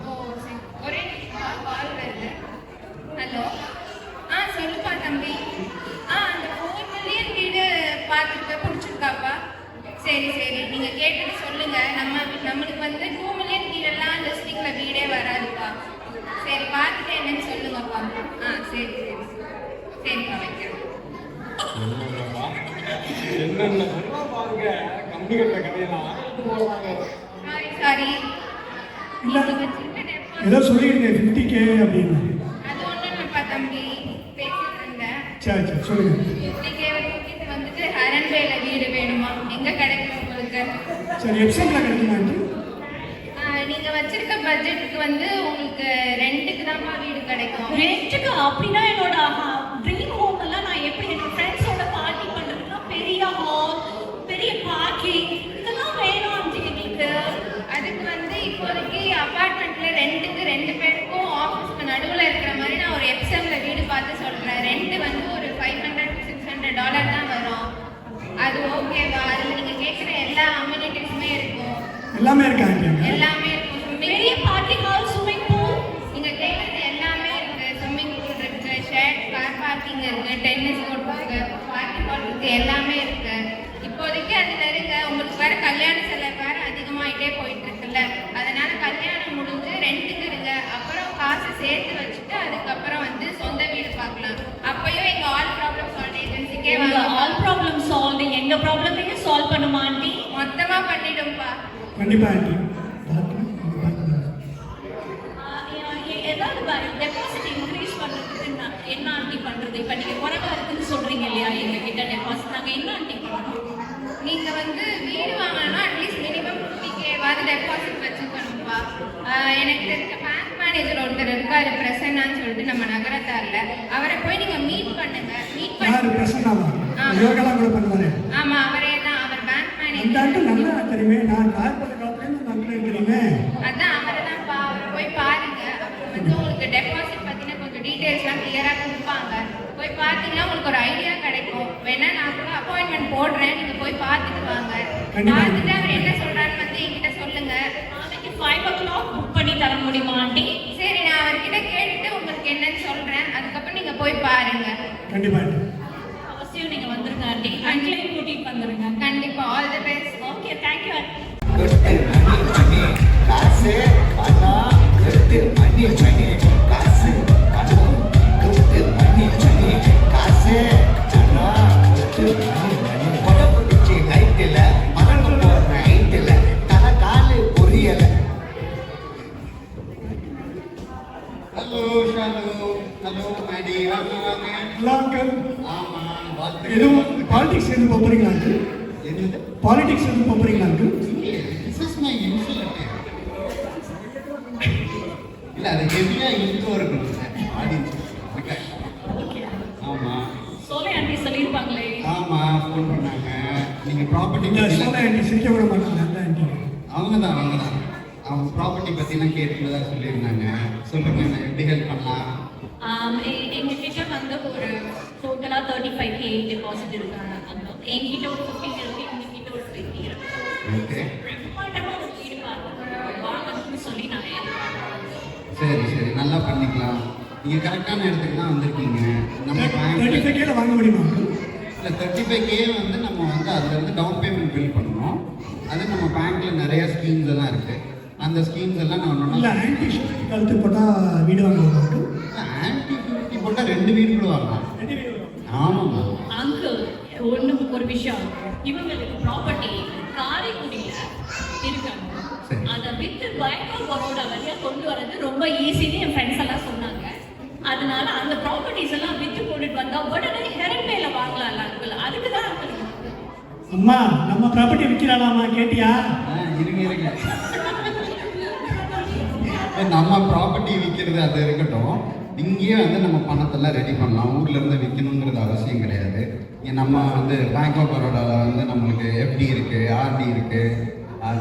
ஓ சரி, ஒரே கால் வருது. ஹலோ, சொல்லுப்பா தம்பி. அந்த 4 மில்லியன் வீடு பார்த்துட்டு பிடிச்சிருக்காப்பா? சரி நீங்கள் கேட்டுட்டு சொல்லுங்கள். நம்மளுக்கு வந்து 2 மில்லியன் வீடெல்லாம் லிஸ்டிங்கில் வீடே வராதுப்பா. சரி பார்த்துட்டு என்னன்னு சொல்லுங்கப்பா. சரிப்பா வைக்கிறேன். சாரி இல்லை ஏதோ சொல்லிடுங்க 50K அப்படின்னு. அது ஒன்றும் இல்லைப்பா தம்பி, பேசிட்டு இருந்தேன். சரி சொல்லுங்க. 50K வரைக்கும் வந்துட்டு ஹரன்பேல வீடு வேணுமா? எங்கே கிடைக்கும் உங்களுக்கு? சரி எப்சென்ட்ல கிடைக்குமா ஆண்டி? நீங்கள் வச்சிருக்க பட்ஜெட்டுக்கு வந்து உங்களுக்கு ரெண்டுக்கு தான்ப்பா வீடு கிடைக்கும். ரெண்டுக்கு அப்படின்னா என்னோட ட்ரீம் ஹோம் எல்லாம் நான் எப்படி என் ஃப்ரெண்ட்ஸோட பார்ட்டி பண்ணுறதுன்னா பெரிய ஹால், பெரிய பார்க்கிங் இதெல்லாம் வேணும் ஆண்டி எங்களுக்கு. அதுக்கு வந்து இப்போதைக்கு அப்பார்ட்மெண்ட்ல ரெண்டுக்கு 2 பேருக்கும் ஆஃபீஸ்க்கு நடுவில் இருக்கிற மாதிரி நான் ஒரு எப்சம்ல வீடு பார்த்து சொல்கிறேன். ரெண்டு வந்து ஒரு $500 to $600 தான் வரும். அது ஓகேவா? அதில் நீங்கள் கேட்குற எல்லா அம்யூனிட்டிஸுமே இருக்கும். எல்லாமே இருக்கா ஆண்டி? எல்லாமே இருக்கும். பெரிய பார்ட்டி ஹால், ஸ்விம்மிங் பூல், நீங்கள் கேட்குறது எல்லாமே இருக்குது. ஸ்விம்மிங் பூல் இருக்குது, ஷேர் கார் பார்க்கிங் இருக்குது, டென்னிஸ் கோர்ட் இருக்குது, பார்ட்டி ஹால் இருக்குது, எல்லாமே இருக்குது. இப்போதைக்கு அதில் இருங்க. உங்களுக்கு வேறு கல்யாண செலவு வேறு அதிகமாகிட்டே போயிட்டு இருக்குல்ல, அதனால கல்யாணம் முடிஞ்சு ரெண்டுக்கு இருங்க. அப்புறம் காசு சேர்த்து வச்சுட்டு அதுக்கப்புறம் வந்து சொந்த வீடு பார்க்கலாம். அப்பயும் எங்கள் ஆல் ப்ராப்ளம் சால்வ் ஏஜென்சிக்கே எங்க வாங்க. ஆல் ப்ராப்ளம் சால்விங் எங்க ப்ராப்ளத்தையும் சால்வ் பண்ணுமா ஆண்டி? மொத்தமாக பண்ணிடும்பா. கண்டிப்பாக ஆண்டி. ஏதாவது டெபாசிட் இன்க்ரீஸ் பண்ணுறதுக்கு என்ன ஆண்டி பண்ணுறது? இப்போ நீங்கள் குறைவாக இருக்குன்னு சொல்கிறீங்க இல்லையா எங்ககிட்ட டெபாசிட், நாங்கள் என்ன ஆண்டி பண்ணணும்? நீங்கள் வந்து வீடு வாங்கணும்னா அட்லீஸ்ட் மினிமம் 50K டெபாசிட் வச்சுக்கணும்ப்பா. எனக்கு தெரிஞ்ச பேங்க் மேனேஜர் ஒருத்தர் இருக்காரு, பிரசன்னான்னு சொல்லிட்டு, நம்ம நகரத்தாரில். அவரை போய் நீங்கள் மீட் பண்ணுங்க. யார் பிரசன்னாவா? யோகாலாம் கூட பண்ணுவாரு. ஆமாம், அவரே தான். அவர் பேங்க் அந்த மேனேஜர். ஆண்டு நல்லா தெரியுமே. நான் நாற்பது காலத்துலேருந்து அந்த ஆண்டு தெரியுமே. அதான் அவரை தான்ப்பா. அவரை போய் பாருங்க. அவர் வந்து உங்களுக்கு டெபாசிட் பற்றின கொஞ்சம் டீட்டெயில்ஸ்லாம் கிளியராக கொடுப்பாங்க. போய் பார்த்தீங்கன்னா உங்களுக்கு ஒரு ஐடியா கிடைக்கும். வேணா நான் கூட அப்பாயின்மெண்ட் போடுறேன், நீங்கள் போய் பார்த்துட்டு வாங்க. பார்த்துட்டு அவர் என்ன சொல்கிறாருன்னு வந்து என்கிட்ட சொல்லுங்க. நாளைக்கு 5 o'clock புக் பண்ணி தர முடியுமா ஆண்டி? சரி, நான் அவர்கிட்ட கேட்டுட்டு உங்களுக்கு என்னன்னு சொல்கிறேன். அதுக்கப்புறம் நீங்கள் போய் பாருங்க. கண்டிப்பாக ஆண்டி. அவசியம் நீங்கள் வந்துருங்க ஆண்டி. அங்கேயும் கூட்டிகிட்டு வந்துருங்க. கண்டிப்பாக. All the best. Okay, thank you aunty. காசு பணம் கெட்டு மணி மணி காசு பணம் கெட்டு மணி மணி காசு பணம் கெட்டு மணி மணி கொடை பிடிச்சி நைட்டில் மறந்து போடுற நைட்டில் தலை காலு பொரியலை. ஹலோ ஹலோ மேடி வாங்க ஹலோ அங்கிள். ஆமாம் எதுவும் பாலிடிக்ஸ் எதுவும் போகிறீங்களா அங்கிள்? என்னது பாலிடிக்ஸ் எதுவும் போகிறீங்களா uncle? This is my insulator. இல்லை அது ஹெவியாக இன்ட்ரோ இருக்கணும் சார் ஆடியன்ஸ். ஆமாம் சோலை ஆண்டி சொல்லியிருப்பாங்களே. ஆமாம் ஃபோன் பண்ணாங்க. நீங்கள் ப்ராப்பர்ட்டி இந்த சோலை ஆண்டி சிரிக்க விட மாட்டாங்க. அந்த ஆண்டி அவங்க தான் அவங்க ப்ராப்பர்ட்டி பற்றிலாம் கேட்டுட்டு தான் சொல்லியிருந்தாங்க. சொல்லுங்க நான் எப்படி ஹெல்ப் பண்ணலாம்? எங்ககிட்ட வந்து ஒரு டோட்டலாக 35K டெபாசிட் இருக்காங்க. என்கிட்ட ஒரு 15 இருக்கு, எங்ககிட்ட ஒரு 20 இருக்கு. ஓகே ஒரு வீடு வாங்கணும்னு சொல்லி நான் சரி நல்லா பண்ணிக்கலாம். நீங்கள் கரெக்டான இடத்துக்கு தான் வந்திருக்கீங்க. நம்ம பேங்க் 35K வாங்க முடியுமா அங்கிள்? இல்லை 35K வந்து நம்ம வந்து அதில் வந்து டவுன் பேமெண்ட் பில் பண்ணணும். அது நம்ம பேங்க்கில் நிறைய ஸ்கீம்ஸ் எல்லாம் இருக்குது. அந்த ஸ்கீம்ஸ் எல்லாம் நான் இல்லை ஒன்று ஆன்டி கழுத்து போட்டால் வீடு வாங்கலாம் ஆன்டி ஃபிஃப்டி போட்டால் 2 வீடு கூட வாங்கலாம். ஆமாம்மா. அங்கிள் ஒரு விஷயம், இவங்களுக்கு ப்ராப்பர்ட்டி காரைக்குடியில இருக்காங்க. சரி. அதை வித்து பேங்க் ஆஃப் பரோடா வழியா கொண்டு வரது ரொம்ப ஈஸின்னு என் ஃப்ரெண்ட்ஸ் எல்லாம் சொன்னாங்க. அதனால அந்த ப்ராப்பர்ட்டிஸ் எல்லாம் வித்து கொண்டுட்டு வந்தா உடனே ஹெரன்பேல வாங்கலாம்ல அங்கிள். அதுக்கு தான் அங்கிள். அம்மா நம்ம ப்ராப்பர்ட்டி விற்கிறாளாம்மா, கேட்டியா? இருங்க நம்ம ப்ராப்பர்ட்டி விற்கிறது அது இருக்கட்டும். இங்கேயே வந்து நம்ம பணத்தெல்லாம் ரெடி பண்ணலாம். ஊர்ல இருந்து விற்கணுங்கிறது அவசியம் கிடையாது. இங்கே நம்ம வந்து பேங்க் ஆஃப் பரோடாவில் வந்து நம்மளுக்கு எஃப்டி இருக்கு, ஆர்டி இருக்கு,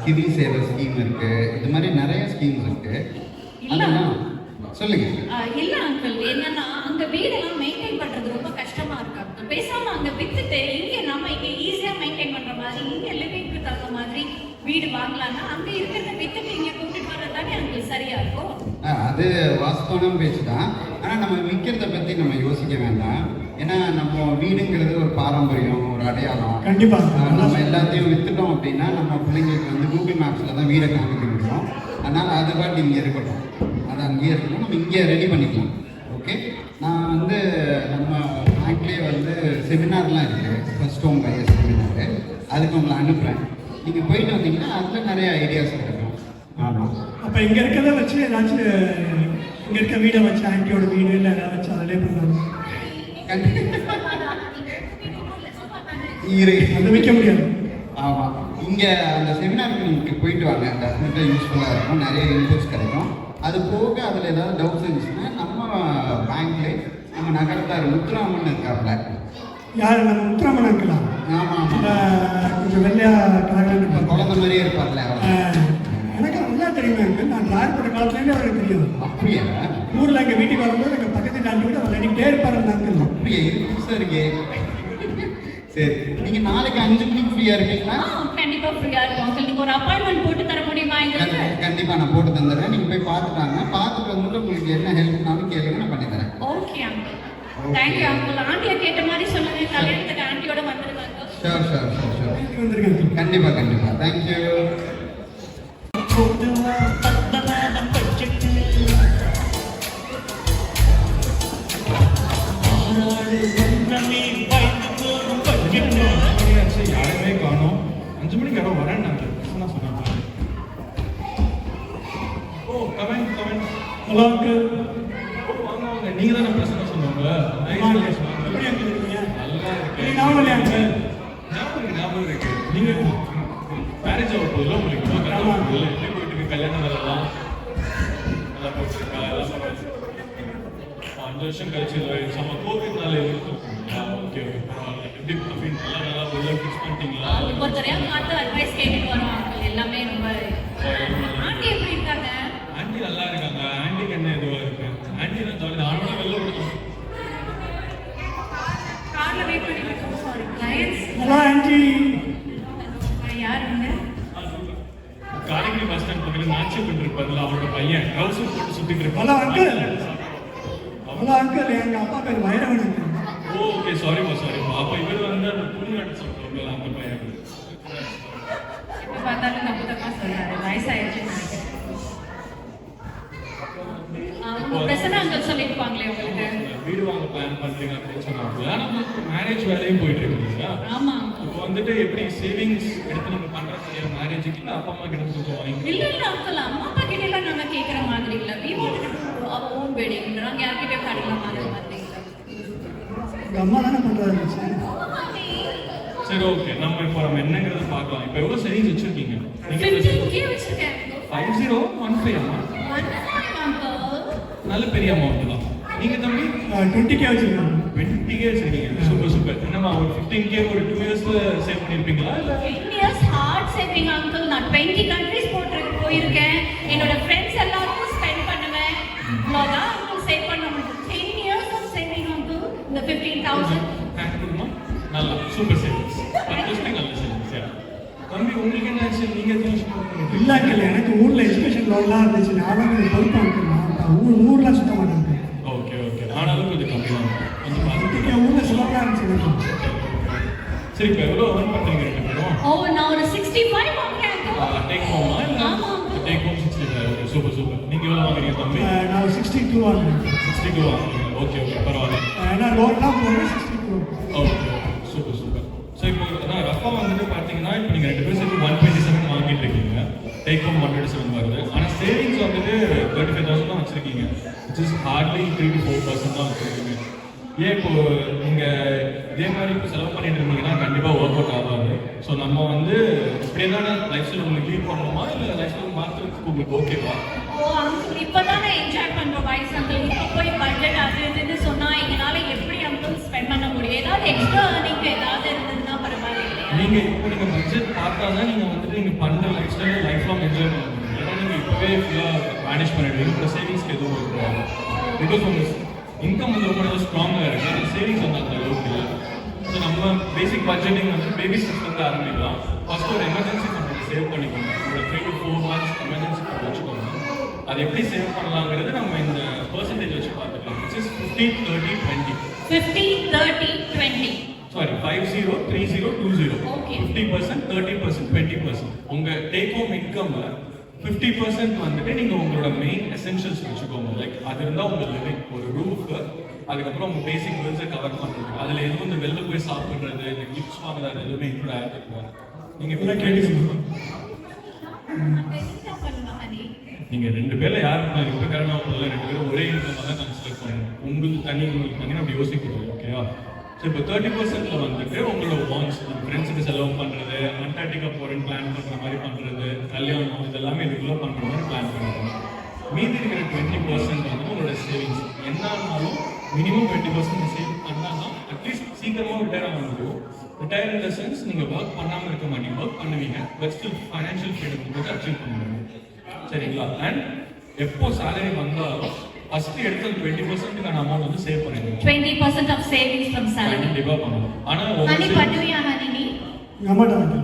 கிவி சேவர் ஸ்கீம் இருக்கு, இது மாதிரி நிறைய ஸ்கீம்ஸ் இருக்கு. அதெல்லாம் சொல்லுங்க. இல்ல அங்கிள், என்னன்னா அங்க வீடெல்லாம் மெயின்டைன் பண்றது ரொம்ப கஷ்டமா இருக்கு uncle. பேசாம அங்க வித்துட்டு இங்க ஈஸியா மெயின்டைன் பண்ற மாதிரி இங்க லிவிங்க்கு தகுந்த மாதிரி வீடு வாங்கலாம்னா அங்க இருக்கிறத வித்துட்டு இங்க கூட்டிட்டு வர்றது தானே அங்கிள் சரியா இருக்கும். அது வாஸ்தவமான பேச்சு தான். ஆனால் நம்ம விற்கிறத பற்றி நம்ம யோசிக்க வேண்டாம். ஏன்னா நம்ம வீடுங்கிறது ஒரு பாரம்பரியம், ஒரு அடையாளம். கண்டிப்பாக நம்ம எல்லாத்தையும் விற்றுட்டோம் அப்படின்னா நம்ம பிள்ளைங்களுக்கு வந்து கூகுள் மேப்ஸில் தான் வீடை காமிக்க முடியும். அதனால் அது பாட்டு இங்கே இருக்கட்டும், அது அங்கேயே இருக்கணும். நம்ம இங்கே ரெடி பண்ணிக்கலாம். ஓகே, நான் வந்து நம்ம பேங்க்லேயே வந்து செமினார்லாம் இருக்குது, ஃபர்ஸ்ட் ஹோம் பையர் செமினாரு. அதுக்கு உங்களை அனுப்புகிறேன். நீங்கள் போயிட்டு வந்தீங்கன்னா அதில் நிறைய ஐடியாஸ் கிடைக்கும். ஆமாம். அப்போ இங்கே இருக்கிறத வச்சு ஏதாச்சும் இங்கே இருக்க வீடை வச்சு ஆன்ட்டியோட வீடு இல்லை ஏதாவது வச்சு அதிலே பண்ணுறாங்க. அதை விற்க முடியாது. ஆமாம், இங்கே அந்த செமினாருக்கு நீங்கள் போயிட்டு வாங்க, டெஃபினட்டாக யூஸ்ஃபுல்லாக இருக்கும். நிறைய இன்புட்ஸ் கிடைக்கும். அது போக அதில் ஏதாவது டவுட்ஸ் இருந்துச்சுன்னா நம்ம பேங்க்லேயே நம்ம நகரத்தார் முத்துராமன் இருக்காப்ல. யார்? நம்ம முத்துராமன் இருக்கலாம். ஆமாம், கொஞ்சம் வெள்ளையா கலகலன்னு குழந்தை மாதிரியே இருப்பார்ல அவர். எனக்கு நல்லா தெரியுமா இருக்கு. நான் டிரார் பண்ண காலத்துலேருந்து அவருக்கு தெரியும். அப்படியா? ஊரில் எங்கள் வீட்டுக்கு வரும்போது எங்கள் பக்கத்து நாட்டு வீடு அவர் ரெடிக்கிட்டே இருப்பார் அந்த அங்கிள். அப்படியே புதுசாக இருக்கே. சரி, நீங்கள் நாளைக்கு 5 மணிக்கு ஃப்ரீயாக இருக்கீங்களா? கண்டிப்பா ஃப்ரீயா இருக்கும் அங்கிள். நீங்க ஒரு அப்பாயின்மெண்ட் போட்டு தர முடியுமா எங்களுக்கு? கண்டிப்பாக நான் போட்டு தந்துடுறேன். நீங்கள் போய் பார்த்துட்டாங்க. பார்த்துட்டு வந்துட்டு உங்களுக்கு என்ன ஹெல்ப்னாலும் கேளுங்க, நான் பண்ணித்தரேன். Okay uncle, thank you uncle. ஆண்டியை கேட்ட மாதிரி சொல்லுங்க, கல்யாணத்துக்கு ஆண்டியோட வந்துருங்க அங்கிள். ஷோர். வந்துருக்கேன். கண்டிப்பாக தேங்க்யூ. யாருமே காணோம். 5 மணிக்கு யாரோ வரேன் நான் சொன்னாங்க. ஓ கமெண்ட். Hello uncle. வாங்க. நீங்க தானே பிரச்சனை சொன்னவங்க. எப்படி அங்கிள் இருக்கீங்க? நல்லா இருக்கு. ஞாபகம் இல்லையா அங்கிள்? ஞாபகம் இருக்கு. நீங்க மேரேஜ் ஆக போதில்ல உங்களுக்கு? எப்படி போயிட்டு இருக்கு கல்யாணம் வேலைலாம்? நல்லா போயிட்டு இருக்கா? எல்லாம் 5 வருஷம் கழிச்சு நம்ம கோவிட்னால ஓகே எப்படி நல்லா உள்ள ஃபிக்ஸ் பண்ணிட்டீங்களா? ஒவ்வொருத்தரையா பார்த்து அட்வைஸ் கேட்டுட்டு வரோம் அங்கிள். எல்லாமே ரொம்ப. ஆண்டி எப்படி இருக்காங்க? ஆண்டி நல்லா இருக்காங்க. ஆண்டிக்கு என்ன இதுவாக இருக்கு? ஆண்டி தான் ஜாலி. ஆண்டோட வெளில விடுவோம். கார்ல வெயிட் பண்ணிட்டு இருக்கோம். Sorry clients. Hello aunty. யாருங்க? காரைக்குடி பஸ் ஸ்டாண்ட் பக்கத்தில் நாச்சி பண்ணிருப்பாருல அவரோட பையன் ட்ரவுசர் போட்டு சுத்திட்டு இருப்பான். Hello uncle. எங்கள் அப்பா பேர் வைரவன் அங்கிள். ஓகே சாரிப்பா. அப்போ இவர் வந்து அந்த புண்ணு அடிச்சு சொல்லுவாங்க அந்த பையன். எப்ப பார்த்தாலும் தப்பா சொல்றாரு, வயசாயிடுச்சுன்னு நினைக்கிறேன். உங்க பிரச்சனை அங்கிள் சொல்லிருப்பாங்களே உங்களுக்கு. வீடு வாங்க பிளான் பண்றீங்க அப்படின்னு சொன்னாங்க. ஆனால் மேரேஜ் வேலையும் போயிட்டு இருக்கீங்க. ஆமா. இப்போ வந்துட்டு எப்படி சேவிங்ஸ் எடுத்து நம்ம பண்றது மேரேஜுக்கு இல்லை அப்பா அம்மா கிட்ட கொஞ்சம் வாங்கி? இல்ல அங்கிள், அம்மா அப்பா கிட்ட எல்லாம் நாங்க கேட்கற மாதிரி இல்ல. we wanted to do our own wedding. நாங்க யார்கிட்டயும் கடலாம் மாதிரி இல்ல. எங்கள் அம்மா தானே பண்ணுறாரு. சரி ஓகே, நம்ம என்னங்கிறத பார்க்கலாம். இப்போ எவ்வளோ சேவிங்ஸ் வச்சிருக்கீங்க? 15K வச்சிருக்கேன். 5015 நல்ல பெரிய அமௌண்ட் தான். நீங்க தம்பி 20K வச்சிருக்காங்க. 20K வச்சிருக்கீங்க. சூப்பர். என்னம்மா ஒரு 15K ஒரு 2 இயர்ஸ்ல save பண்ணிருப்பீங்களா? 10 years hard saving uncle. நான் 20 countries போயிருக்கேன். என்னோட ஃப்ரெண்ட்ஸ் எல்லாருக்கும் ஸ்பெண்ட் பண்ணுவேன். இவ்வளோதான் uncle சேவ் பண்ண முடியும். 10 years of saving uncle. இந்த 15,000. தேங்க்யூமா. நல்லா சூப்பர் சேவிங்ஸ். ஃபண்டாஸ்டிக் நல்ல சேவிங்ஸ். தம்பி உங்களுக்கு என்ன ஆச்சு? நீங்க எதுவும் இல்லை அங்கிள், எனக்கு ஊரில் எஜுகேஷன் லோன்லாம் இருந்துச்சு. நான் கொஞ்சம் பொறுப்பு அங்கிள். ஊர்லாம் சுத்த மாட்டேன். ஓகே. ஆனாலும் கொஞ்சம் கம்மி தான். கொஞ்சம் பார்த்துட்டு ஊரில் சுலபமாக இருந்துச்சு. சரி, இப்போ எவ்வளோ earn பண்ணுறீங்க ரெண்டு பேரும்? நான் ஒரு 65 வாங்குறேன் uncle. டேக் ஹோமா? ஆமா. டேக் ஹோம் 65 எவ்வளோ வாங்குறீங்க தம்பி? நான் 62 வாங்குறேன். 62 வாங்குறீங்க. ஓகே ஓகே பரவாயில்ல. ஏன்னா லோன்லாம் போடுறேன் 62. Okay super super. ஸோ இப்போ நான் ரஃபாக வந்துட்டு பார்த்தீங்கன்னா இப்போ நீங்கள் 2 பேரும் சேர்த்து 127 வாங்கிட்டு இருக்கீங்க. டேக் ஹோம் 127 வருது. ஆனால் சேவிங்ஸ் வந்துட்டு 35,000 தான் வச்சுருக்கீங்க. விச் இஸ் ஹார்ட்லி 3 to 4% தான் வச்சுருக்கீங்க. ஏன் இப்போ நீங்கள் இதே மாதிரி இப்போ செலவு பண்ணிட்டு இருந்தீங்கன்னா கண்டிப்பாக ஒர்க் அவுட் ஆகாது. ஸோ நம்ம வந்து இப்படியே தானே லைஃப் ஸ்டைல் உங்களுக்கு லீவ் பண்ணணுமா இல்லை லைஃப் ஸ்டைல் மாற்றுறதுக்கு உங்களுக்கு ஓகேவா? ஓ அங்கிள் இப்போதான் நான் என்ஜாய் பண்ணுறோம் வயசு அங்கிள். இப்போ போய் பட்ஜெட் அது இதுன்னு சொன்னால் எங்களால் எப்படி அங்கிள் ஸ்பெண்ட் பண்ண முடியும்? ஏதாவது எக்ஸ்ட்ரா நீங்கள் ஏதாவது இருந்ததுன்னா பரவாயில்ல. நீங்கள் இப்போ நீங்கள் பட்ஜெட் பார்த்தா தான் நீங்கள் வந்துட்டு நீங்கள் பண்ணுற லைஃப் ஸ்டைலை லைஃப் லாங் என்ஜாய் பண்ண முடியும். ஏன்னா நீங்கள் இப்போவே ஃபுல்லாக மேனேஜ் பண்ணிடுவீங்க. இப்போ சேவிங்ஸ்க்கு எதுவும் இருக்காது. பிகாஸ் உங்கள் இன்கம் வந்து ரொம்ப நல்லா ஸ்ட்ராங்காக இருக்குது. ஆனால் சேவிங்ஸ் வந்து அந்த அளவுக்கு இல்லை. ஸோ நம்ம பேசிக் பட்ஜெட்டிங் வந்து பேபி ஸ்டெப்ஸ்லேருந்து ஆரம்பிக்கலாம். ஃபர்ஸ்ட் ஒரு எமர்ஜென்சி ஃபண்ட் சேவ் பண்ணிக்கோங்க. ஒரு 3 to 4 months எமர்ஜென்சி ஃபண்ட் வச்சுக்கோங்க. அது எப்படி சேவ் பண்ணலாங்கிறது நம்ம இந்த பர்சன்டேஜ் வச்சு பார்த்துக்கலாம். Which is 50, 30, 20. 50, 30, 20. சாரி 50, 30, 20. Okay. 50%, 30%, 20%. உங்கள் டேக் ஹோம் இன்கம்ல 50% வந்துட்டு நீங்கள் உங்களோட மெயின் எசென்ஷியல்ஸ் வச்சுக்கோங்க. லைக் அது இருந்தால் உங்கள் லிவிங் ஒரு ரூஃப், அதுக்கப்புறம் உங்கள் பேசிக் பில்ஸை கவர் பண்ணுறது. அதில் எதுவும் இந்த வெளில போய் சாப்பிட்றது, இந்த கிஃப்ட்ஸ் வாங்குறது எதுவுமே இன்க்ளூட் ஆகிருக்காங்க. நீங்கள் இப்போ நீங்கள் 2 பேரில் யாருக்கு இப்போ கரெக்டாக போகல, 2 பேரும் ஒரே இன்கம் தான் கன்சிடர் பண்ணணும். உங்களுக்கு தனி உங்களுக்கு தனி அப்படி யோசிக்கணும். ஓகேவா? ஸோ இப்போ 30% வந்துட்டு உங்களோட வான்ஸ், ஃப்ரெண்ட்ஸுக்கு செலவு பண்ணுறது, அண்டார்டிகா போகிறேன்னு பிளான் பண்ணுற மாதிரி பண்ணுறது, கல்யாணம் இதெல்லாமே இதுக்குள்ளே பண்ணுற மாதிரி பிளான் பண்ணுறோம். மீதி இருக்கிற 20% வந்து உங்களோட சேவிங்ஸ். என்ன ஆனாலும் மினிமம் 20% சேவ் பண்ணால் தான் அட்லீஸ்ட் சீக்கிரமாக ரிட்டையர் ஆக முடியும். ரிட்டையர் இன் த சென்ஸ் நீங்கள் ஒர்க் பண்ணாமல் இருக்க மாட்டீங்க, ஒர்க் பண்ணுவீங்க, பட் ஸ்டில் ஃபைனான்ஷியல் ஃப்ரீடம் வந்து அச்சீவ் பண்ண முடியும். சரிங்களா? அண்ட் எப்போ சேலரி வந்தாலும் ஃபர்ஸ்ட் எடுத்து 20%க்கான அமௌண்ட் வந்து சேவ் பண்ணிடுங்க. 20% of savings from salary. கண்டிப்பா பண்ணணும். ஆனா ஹனி பண்ணுவியா ஹனி நீ? அம்மாட்ட வாங்க.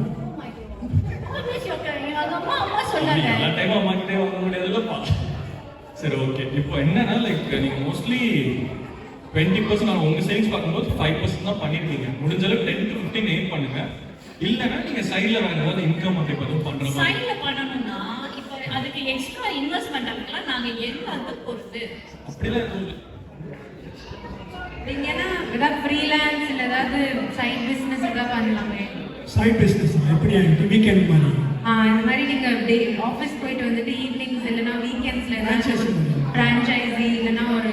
அம்மா சொன்னாங்க. எல்லா டைம் அம்மா கிட்டே வாங்க முடியாதுல்லப்பா. சரி ஓகே. இப்போ என்னன்னா லைக் நீங்க மோஸ்ட்லி 20% உங்க சேவிங்ஸ் பார்க்கும்போது 5% தான் பண்ணிருக்கீங்க. முடிஞ்ச அளவுக்கு 10 to 15 எய்ம் பண்ணுங்க. இல்லைன்னா நீங்க சைட்ல வேற ஏதாவது இன்கம் அப்படி எதுவும் பண்ற மாதிரி சைட்ல பண்ணணும்னா இப்போ அதுக்கு எக்ஸ்ட்ரா இன்வெஸ்ட்மெண்ட் அதுக்கெல்லாம் நாங்க எங்க பொறுத்து அப்படிலாம் எதுவும் இல்லை. நீங்க என்ன ஏதாவது ஃப்ரீலான்ஸ் இல்லை ஏதாவது சைட் பிஸ்னஸ் ஏதாவது பண்ணலாமே? சைட் பிஸ்னஸ் எப்படி ஆகிட்டு வீக்கெண்ட் மாதிரி இந்த மாதிரி நீங்க ஆஃபீஸ் போயிட்டு வந்துட்டு ஈவினிங்ஸ் இல்லைன்னா வீக்கெண்ட்ஸ்ல ஏதாச்சும் ஃப்ரான்ச்சைசி இல்லைன்னா ஒரு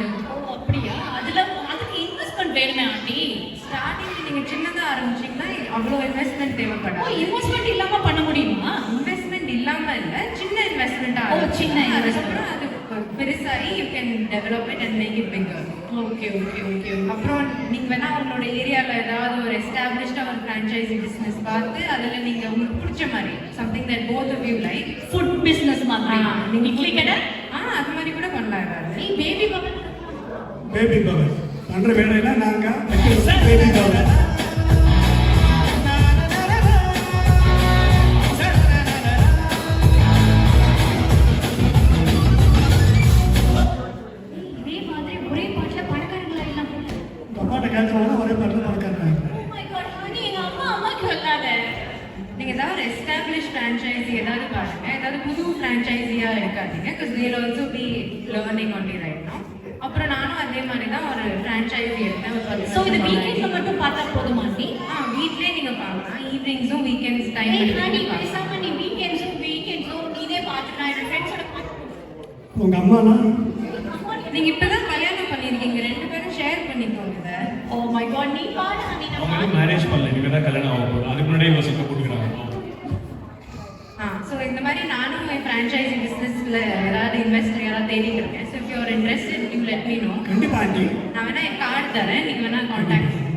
அப்படியா? அதுக்கு இன்வெஸ்ட்மெண்ட் வேணுமே ஆண்டி. ஸ்டார்டிங்ல நீங்க சின்னதா ஆரம்பிச்சீங்கன்னா அவ்வளோ இன்வெஸ்ட்மெண்ட் தேவைப்படும். இன்வெஸ்ட்மெண்ட் இல்லாம பண்ண முடியுமா? இன்வெஸ்ட்மெண்ட் இல்லாம இல்ல, சின்ன இன்வெஸ்ட்மெண்டா சின்ன அதுக்கப்புறம் அது பெருசாகி you can develop it and make it bigger. Okay okay okay. அப்புறம் நீங்க வேணா உங்களோட ஏரியாவில் ஏதாவது ஒரு எஸ்டாப்ளிஷ்டாக ஒரு ஃப்ரான்ச்சைசி பிஸ்னஸ் பார்த்து அதில் நீங்கள் உங்களுக்கு பிடிச்ச மாதிரி something that both of you like food business மாதிரி நீங்க இட்லி கடை அது மாதிரி கூட பண்ணலாம். ஏதாவது நீ பேபி பவர் பேபி பவர் பண்ணுற வேலையில நாங்கள் பேபி பவர் இதே மாதிரி ஒரே பாட்டுல பணக்காரங்களா எல்லாம் அம்மாட்ட கேட்கறாங்க ஒரே பாட்டில் பணக்காரங்க. ஓ மை காட் ஹனி எங்க அம்மாக்கு சொல்லாத. நீங்கள் ஏதாவது எஸ்டாப்ளிஷ் ஃப்ரான்ச்சைசி ஏதாவது பாருங்க, ஏதாவது புது ஃப்ரான்ச்சைசியாக இருக்காதீங்க. Because they'll also be learning only right no. அப்புறம் நானும் அதே மாதிரி தான் ஒரு ஃப்ரான்ச்சைசி எடுத்தேன். ஸோ இது வீக்கெண்ட்ல மட்டும் பார்த்தா போதுமா நீ? வீட்லேயே நீங்கள் பார்க்கலாம். ஈவினிங்ஸும் வீக்கெண்ட்ஸ் டைம் ஹனி பேசாம நீ வீக்கெண்ட்ஸும் நீதே பார்த்து நான் என் ஃப்ரெண்ட்ஸோட உங்கள் அம்மானா நீங்கள் இப்போ தான் கல்யாணம் பண்ணியிருக்கீங்க, 2 பேரும் ஷேர் பண்ணிக்கோங்க இதை. ஓ மை காட் நீ பாரு ஹனி. அவங்க மேரேஜ் பண்ணல, இனிமேல் தான் கல்யாணம் ஆக போகுது. அதுக்கு முன்னாடியே யோசிக்க போட்டுக்கிறாங்க. ஸோ இந்த மாதிரி நானும் என் ஃப்ரான்ச்சைசி பிஸ்னஸில் ஏதாவது இன்வெஸ்டர் யாராவது தேடிட்டு இருக்கேன். So if you are interested you let me know. கண்டிப்பா ஆண்டி. நான் வேணா என் கார்டு தரேன், நீங்கள் வேணா காண்டாக்ட் பண்ணுங்க.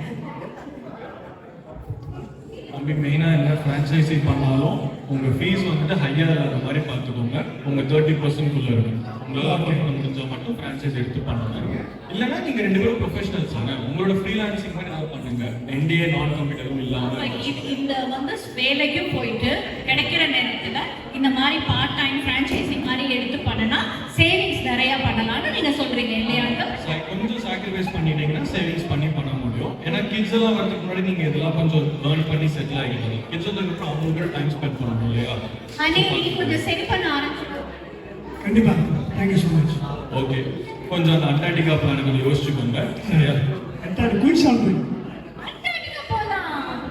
அப்படி மெயினாக என்ன ஃப்ரான்ச்சைசி பண்ணாலும் உங்கள் ஃபீஸ் வந்துட்டு ஹையாக இல்லாத மாதிரி பார்த்துக்கோங்க. உங்கள் 30%க்குள்ளே இருக்கும். உங்களால் அஃபோர்ட் பண்ண முடிஞ்சால் மட்டும் ஃப்ரான்ச்சைஸ் எடுத்து பண்ணுங்க. இல்லைன்னா நீங்கள் 2 பேரும் ப்ரொஃபஷனல்ஸ் தானே, உங்களோட ஃப்ரீலான்சிங் மாதிரி ஏதாவது பண்ணுங்க. NDA நான் கம்ப்யூட்டரும் இல்லாமல் இந்த வந்து வேலைக்கும் போயிட்டு கிடைக்கிற நேரத்துல இந்த மாதிரி பார்ட் டைம் ஃப்ரான்ச்சைசி மாதிரி எடுத்து பண்ணனா சேவிங்ஸ் நிறைய பண்ணலாம்னு நீங்க சொல்றீங்க இல்லையா? கொஞ்சம் சாக்ரிஃபைஸ் பண்ணிட்டீங்கன்னா சேவிங்ஸ் பண்ணி பண்ண முடியும். ஏன்னா கிட்ஸ் எல்லாம் வரதுக்கு முன்னாடி நீங்க இதெல்லாம் கொஞ்சம் ஏர்ன் பண்ணி செட்டில் ஆகிடுங்க. கிட்ஸ் வந்ததுக்கப்புறம் அவங்க கூட டைம் ஸ்பெண்ட் பண்ணணும் இல்லையா? ஹனி நீ கொஞ்சம் சரி பண்ண ஆரம்பிச்சு கண்டிப்பா தேங்க்யூ ஸோ மச். ஓகே, கொஞ்சம் அந்த அண்டார்டிகா பிளான் கொஞ்சம் யோசிச்சுக்கோங்க. சரியா? Quick solve. அண்டார்டிகா போலாம்.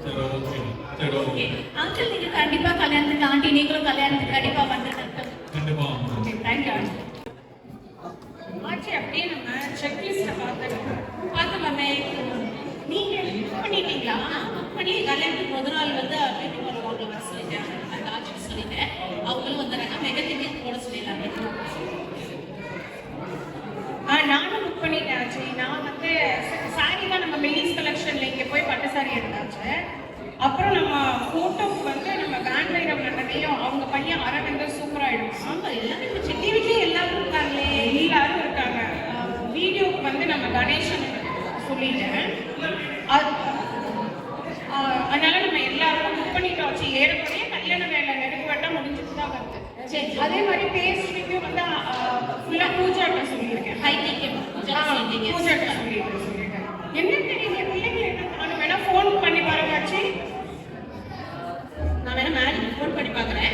சரி ஓகே, சரி ஓகே, அங்கிள் நீங்க கண்டிப்பா கல்யாணத்துக்கு, ஆண்டி நீங்களும் கல்யாணத்துக்கு கண்டிப்பா வந்துடுங்க. கண்டிப்பா. Okay, thank you. ஆச்சு அப்படியே நம்ம செக்லிஸ்ட்டை பார்த்தோமே. நீங்கள் புக் பண்ணிட்டீங்களா? புக் பண்ணி கல்யாணத்துக்கு முதல் நாள் வந்து வீட்டுக்கு வரவங்க வர சொல்லிட்டேன். அந்த ஆட்சிக்கு சொல்லிட்டேன். அவங்களும் வந்துடுறாங்க. மெகந்திக்கு போட சொல்லிடலாங்க. நானும் புக் பண்ணிட்டேன் ஆச்சு. நான் வந்து சாரி தான் நம்ம மெல்லிஸ் கலெக்ஷனில் இங்கே போய் பட்டு சாரி எடுத்தாச்சு. அப்புறம் நம்ம ஃபோட்டோக்கு வந்து நம்ம வேன் வைரம் நடனையும் அவங்க பையன் அரவிந்த சூப்பராகிடும். ஆமாம், எல்லாரும் இப்போ சிட்டி வீட்லேயும் எல்லாரும் இருக்காங்களே. எல்லாரும் இருக்காங்க. வீடியோக்கு வந்து நம்ம கணேசன் சொல்லிட்டேன். அதனால நம்ம எல்லாரும் புக் பண்ணிட்டோம் ஆச்சு. ஏறக்குறைய கல்யாண வேலை நெருக்கவட்டா முடிஞ்சுட்டு தான் வருது. சரி, அதே மாதிரி பேஸ்ட்ரிக்கும் வந்து ஃபுல்லாக பூஜாட்ட சொல்லியிருக்கேன். பூஜாட்ட சொல்லியிருக்கேன். என்ன தெரியுது பிள்ளைங்க என்ன பண்ணணும்? வேணா ஃபோன் பண்ணி பாருங்க ஆச்சு. நான் வேணா மேரிக்கு ஃபோன் பண்ணி பார்க்குறேன்.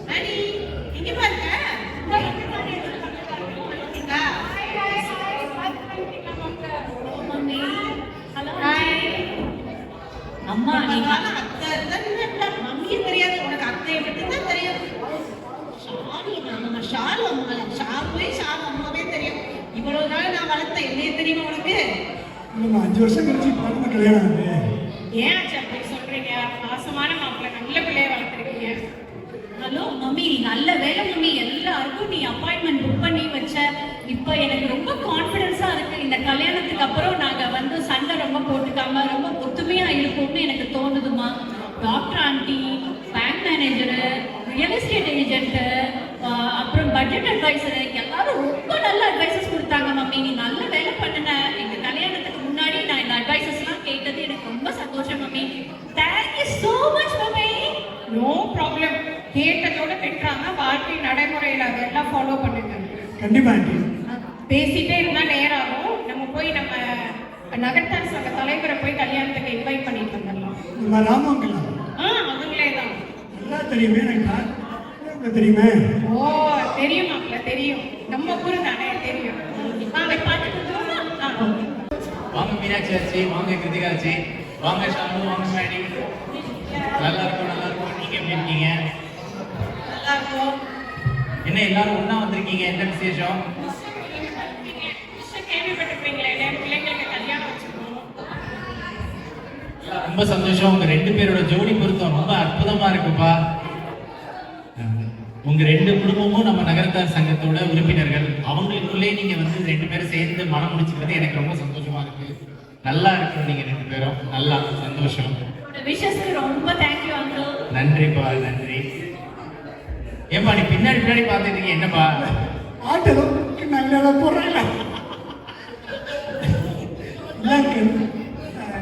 மேரி இங்கே பாருங்க. அம்மா நீங்க அத்தை மம்மியே தெரியாது உனக்கு, அத்தையை பற்றி தான் தெரியும். ஷாலு அம்மா, ஷாலு அம்மாவே தெரியும். இவ்வளவு நாள் நான் வளர்த்தேன், என்னையே தெரியுமா உனக்கு? நம்ம 5 வருஷம் கழிச்சு பாருங்க கல்யாணம் ஆகுது. ஏன் ஆச்சு அப்படி சொல்றீங்க? பாசமான மாப்பிள்ளை, நல்ல பிள்ளைய வளர்த்துருக்கீங்க. ஹலோ மம்மி, நல்ல வேலை மம்மி. எல்லாருக்கும் நீ அப்பாயின்மெண்ட் புக் பண்ணி வச்ச. இப்போ எனக்கு ரொம்ப கான்ஃபிடென்ஸா இருக்கு. இந்த கல்யாணத்துக்கு அப்புறம் நாங்க வந்து சண்டை ரொம்ப போட்டுக்காம ரொம்ப ஒத்துமையா இருப்போம்னு எனக்கு தோணுதுமா. Doctor auntie, bank manager, real estate agent, அப்புறம் பட்ஜெட் அட்வைசரு எல்லாரும் ரொம்ப நல்ல அட்வைசஸ் கொடுத்தாங்க மம்மி. நீ நல்ல வேலை பண்ணுன. எங்க கல்யாணத்துக்கு முன்னாடி நான் இந்த அட்வைசஸ்லாம் கேட்டது எனக்கு ரொம்ப சந்தோஷம் mummy. Thank you so much mummy. No problem. கேட்டதோட பெற்றாங்க. வாழ்க்கை நடைமுறையில் அதெல்லாம் ஃபாலோ பண்ணுங்க. கண்டிப்பா ஆண்டி. பேசிட்டே இருந்தா நேரம் ஆகும். நம்ம போய் நம்ம நகர்த்தார் சங்க தலைவரை போய் கல்யாணத்துக்கு இன்வைட் பண்ணிட்டு வந்துடலாம். நம்ம ராமாங்களா அவங்களே தான். நல்லா தெரியுமே எனக்கு தெரியுமே. ஓ தெரியும் மாப்பிள்ள, தெரியும். நம்ம ஊரு தானே, தெரியும். வாங்க பார்த்துட்டு வாங்க மீனாட்சி ஆச்சு, வாங்க கிருத்திகா ஆச்சு, வாங்க ஷாலு, வாங்க மேடி. நல்லா இருக்கும், நல்லா இருக்கும். நீங்க எப்படி இருக்கீங்க? நல்லா இருக்கும். என்ன எல்லாரும் ஒண்ணா வந்திருக்கீங்க? என்ன விசேஷம்? கேள்விப்பட்டிருப்பீங்களே, பிள்ளைங்களுக்கு கல்யாணம் வச்சிருக்கோம். ரொம்ப சந்தோஷம். உங்க 2 பேரோட ஜோடி பொருத்தம் ரொம்ப அற்புதமா இருக்குப்பா. உங்க 2 குடும்பமும் நம்ம நகரத்தார் சங்கத்தோட உறுப்பினர்கள். அவங்களுக்குள்ளே நீங்க வந்து 2 பேரும் சேர்ந்து மனம் முடிச்சுக்கிறது எனக்கு ரொம்ப சந்தோஷமா இருக்கு. நல்லா இருக்கு நீங்க 2 பேரும். நல்லா சந்தோஷம். விஷஸ்க்கு ரொம்ப தேங்க்யூ அங்கிள். நன்றிப்பா, நன்றி. ஏன்பா நீ பின்னாடி பின்னாடி பார்த்துட்டு இருக்கீங்க? என்னப்பா ஆட்டோ நல்லா போடுறாங்க.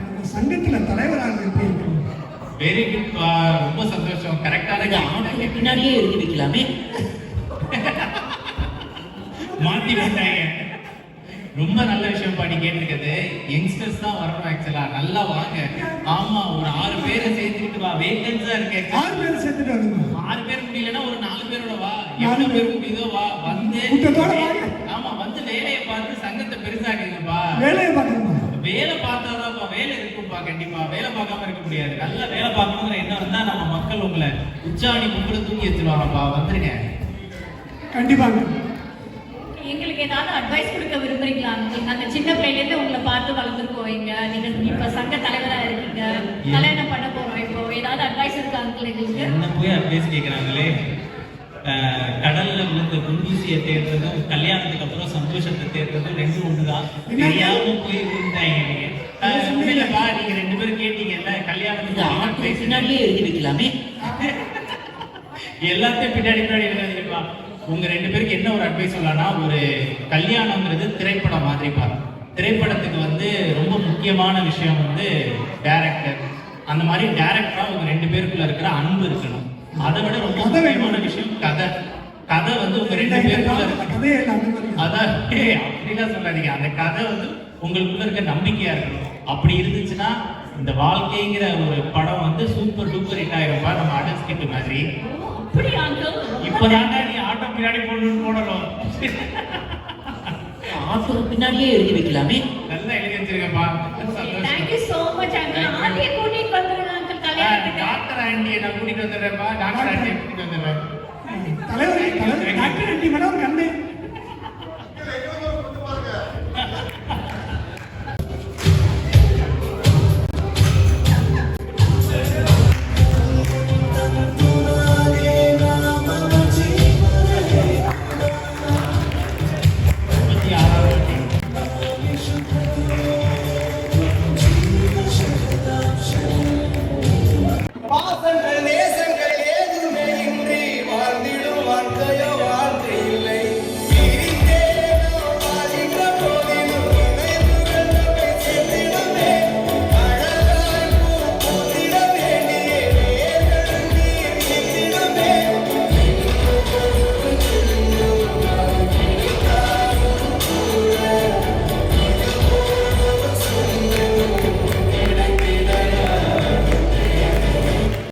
நம்ம சங்கத்துல தலைவராக இருக்கு. வெரி குட்பா, ரொம்ப சந்தோஷம். கரெக்டான பின்னாடியே எழுதி வைக்கலாமே. மாத்தி விட்டாங்க. ரொம்ப நல்ல விஷயம் பாடி கேட்டிருக்குது. யங்ஸ்டர்ஸ் தான் வரணும் ஆக்சுவலா. நல்லா வாங்க. ஆமா, ஒரு 6 பேரை சேர்த்துட்டு வா. வேகன்ஸா இருக்கு. 6 பேரை சேர்த்துட்டு வரணும். 6 பேர் முடியலன்னா ஒரு 4 பேரோட வா. எவ்வளவு பேர் முடியுதோ வா. வந்து ஆமா, வந்து வேலையை பார்த்து சங்கத்தை பெருசாக்குங்கப்பா. வேலையை பார்க்கணுமா? வேலை பார்த்தாதான்ப்பா வேலை இருக்கும்பா. கண்டிப்பா வேலை பார்க்காம இருக்க முடியாது. நல்லா வேலை பார்க்கணுங்கிற எண்ணம் இருந்தா நம்ம மக்கள் உங்களை உச்சாணி முக்கில தூக்கி வச்சிருவாங்கப்பா. வந்துருங்க. கண்டிப்பாங்க. எங்களுக்கு ஏதாவது அட்வைஸ் கொடுக்க விரும்புறீங்களா? நாங்க சின்ன பிள்ளைலேருந்து உங்களை பார்த்து வளர்ந்துருக்கோம். நீங்க இப்ப சங்க தலைவரா இருக்கீங்க, கல்யாணம் பண்ண போறோம். இப்போ ஏதாவது அட்வைஸ் இருக்கா அங்கிள் எங்களுக்கு? என்ன போய் அட்வைஸ் கேட்குறாங்களே. கடல்ல விழுந்த குண்டூசியை தேர்றதும் கல்யாணத்துக்கு அப்புறம் சந்தோஷத்தை தேர்றதும் 2 ஒண்ணுதான். தெரியாம போய் இருந்தாங்க. நீங்க இல்லப்பா, நீங்க 2 பேரும் கேட்டீங்கல்ல கல்யாணத்துக்கு பின்னாடியே எழுதி வைக்கலாமே. எல்லாத்தையும் பின்னாடி பின்னாடி எழுதாதீங்கப்பா. உங்க 2 பேருக்கு என்ன ஒரு அட்வைஸ் சொல்லலாம்னா, ஒரு கல்யாணம்ங்கிறது திரைப்படம் மாதிரிப்பா. திரைப்படத்துக்கு வந்து ரொம்ப முக்கியமான விஷயம் வந்து டைரக்டர். அந்த மாதிரி டைரக்டரா உங்க 2 பேருக்குள்ள இருக்கிற அன்பு இருக்கணும். அதை விட ரொம்ப முக்கியமான விஷயம் கதை. கதை வந்து உங்க 2 பேருக்குள்ள இருக்கு. அதான் அப்படிலாம் சொல்லாதீங்க. அந்த கதை வந்து உங்களுக்குள்ள இருக்க நம்பிக்கையா இருக்கணும். அப்படி இருந்துச்சுன்னா இந்த வாழ்க்கைங்கிற ஒரு படம் வந்து சூப்பர் டூப்பர் ஹிட் ஆயிருப்பா. நம்ம அடல்ஸ் கிட்ட மாதிரி. அப்படி அங்கிள் இப்பதாங்க நீ ஆட்டோ பின்னாடி போடணும். ஆட்டோ பின்னாடியே எழுதி வைக்கலாமே. நல்லா எழுதி வச்சிருக்கப்பா. சந்தோஷம். Thank you so much uncle. ஆண்டியை கூட்டிட்டு வந்துருங்க uncle கல்யாணத்துக்கு. டாக்டர் ஆண்டியை நான் கூட்டிட்டு வந்துடுறேன்ப்பா. டாக்டர் ஆண்டியை கூட்டிட்டு வந்துடுறேன். தலைவர் டாக்டர் ஆண்டி மேடம் கண்ணு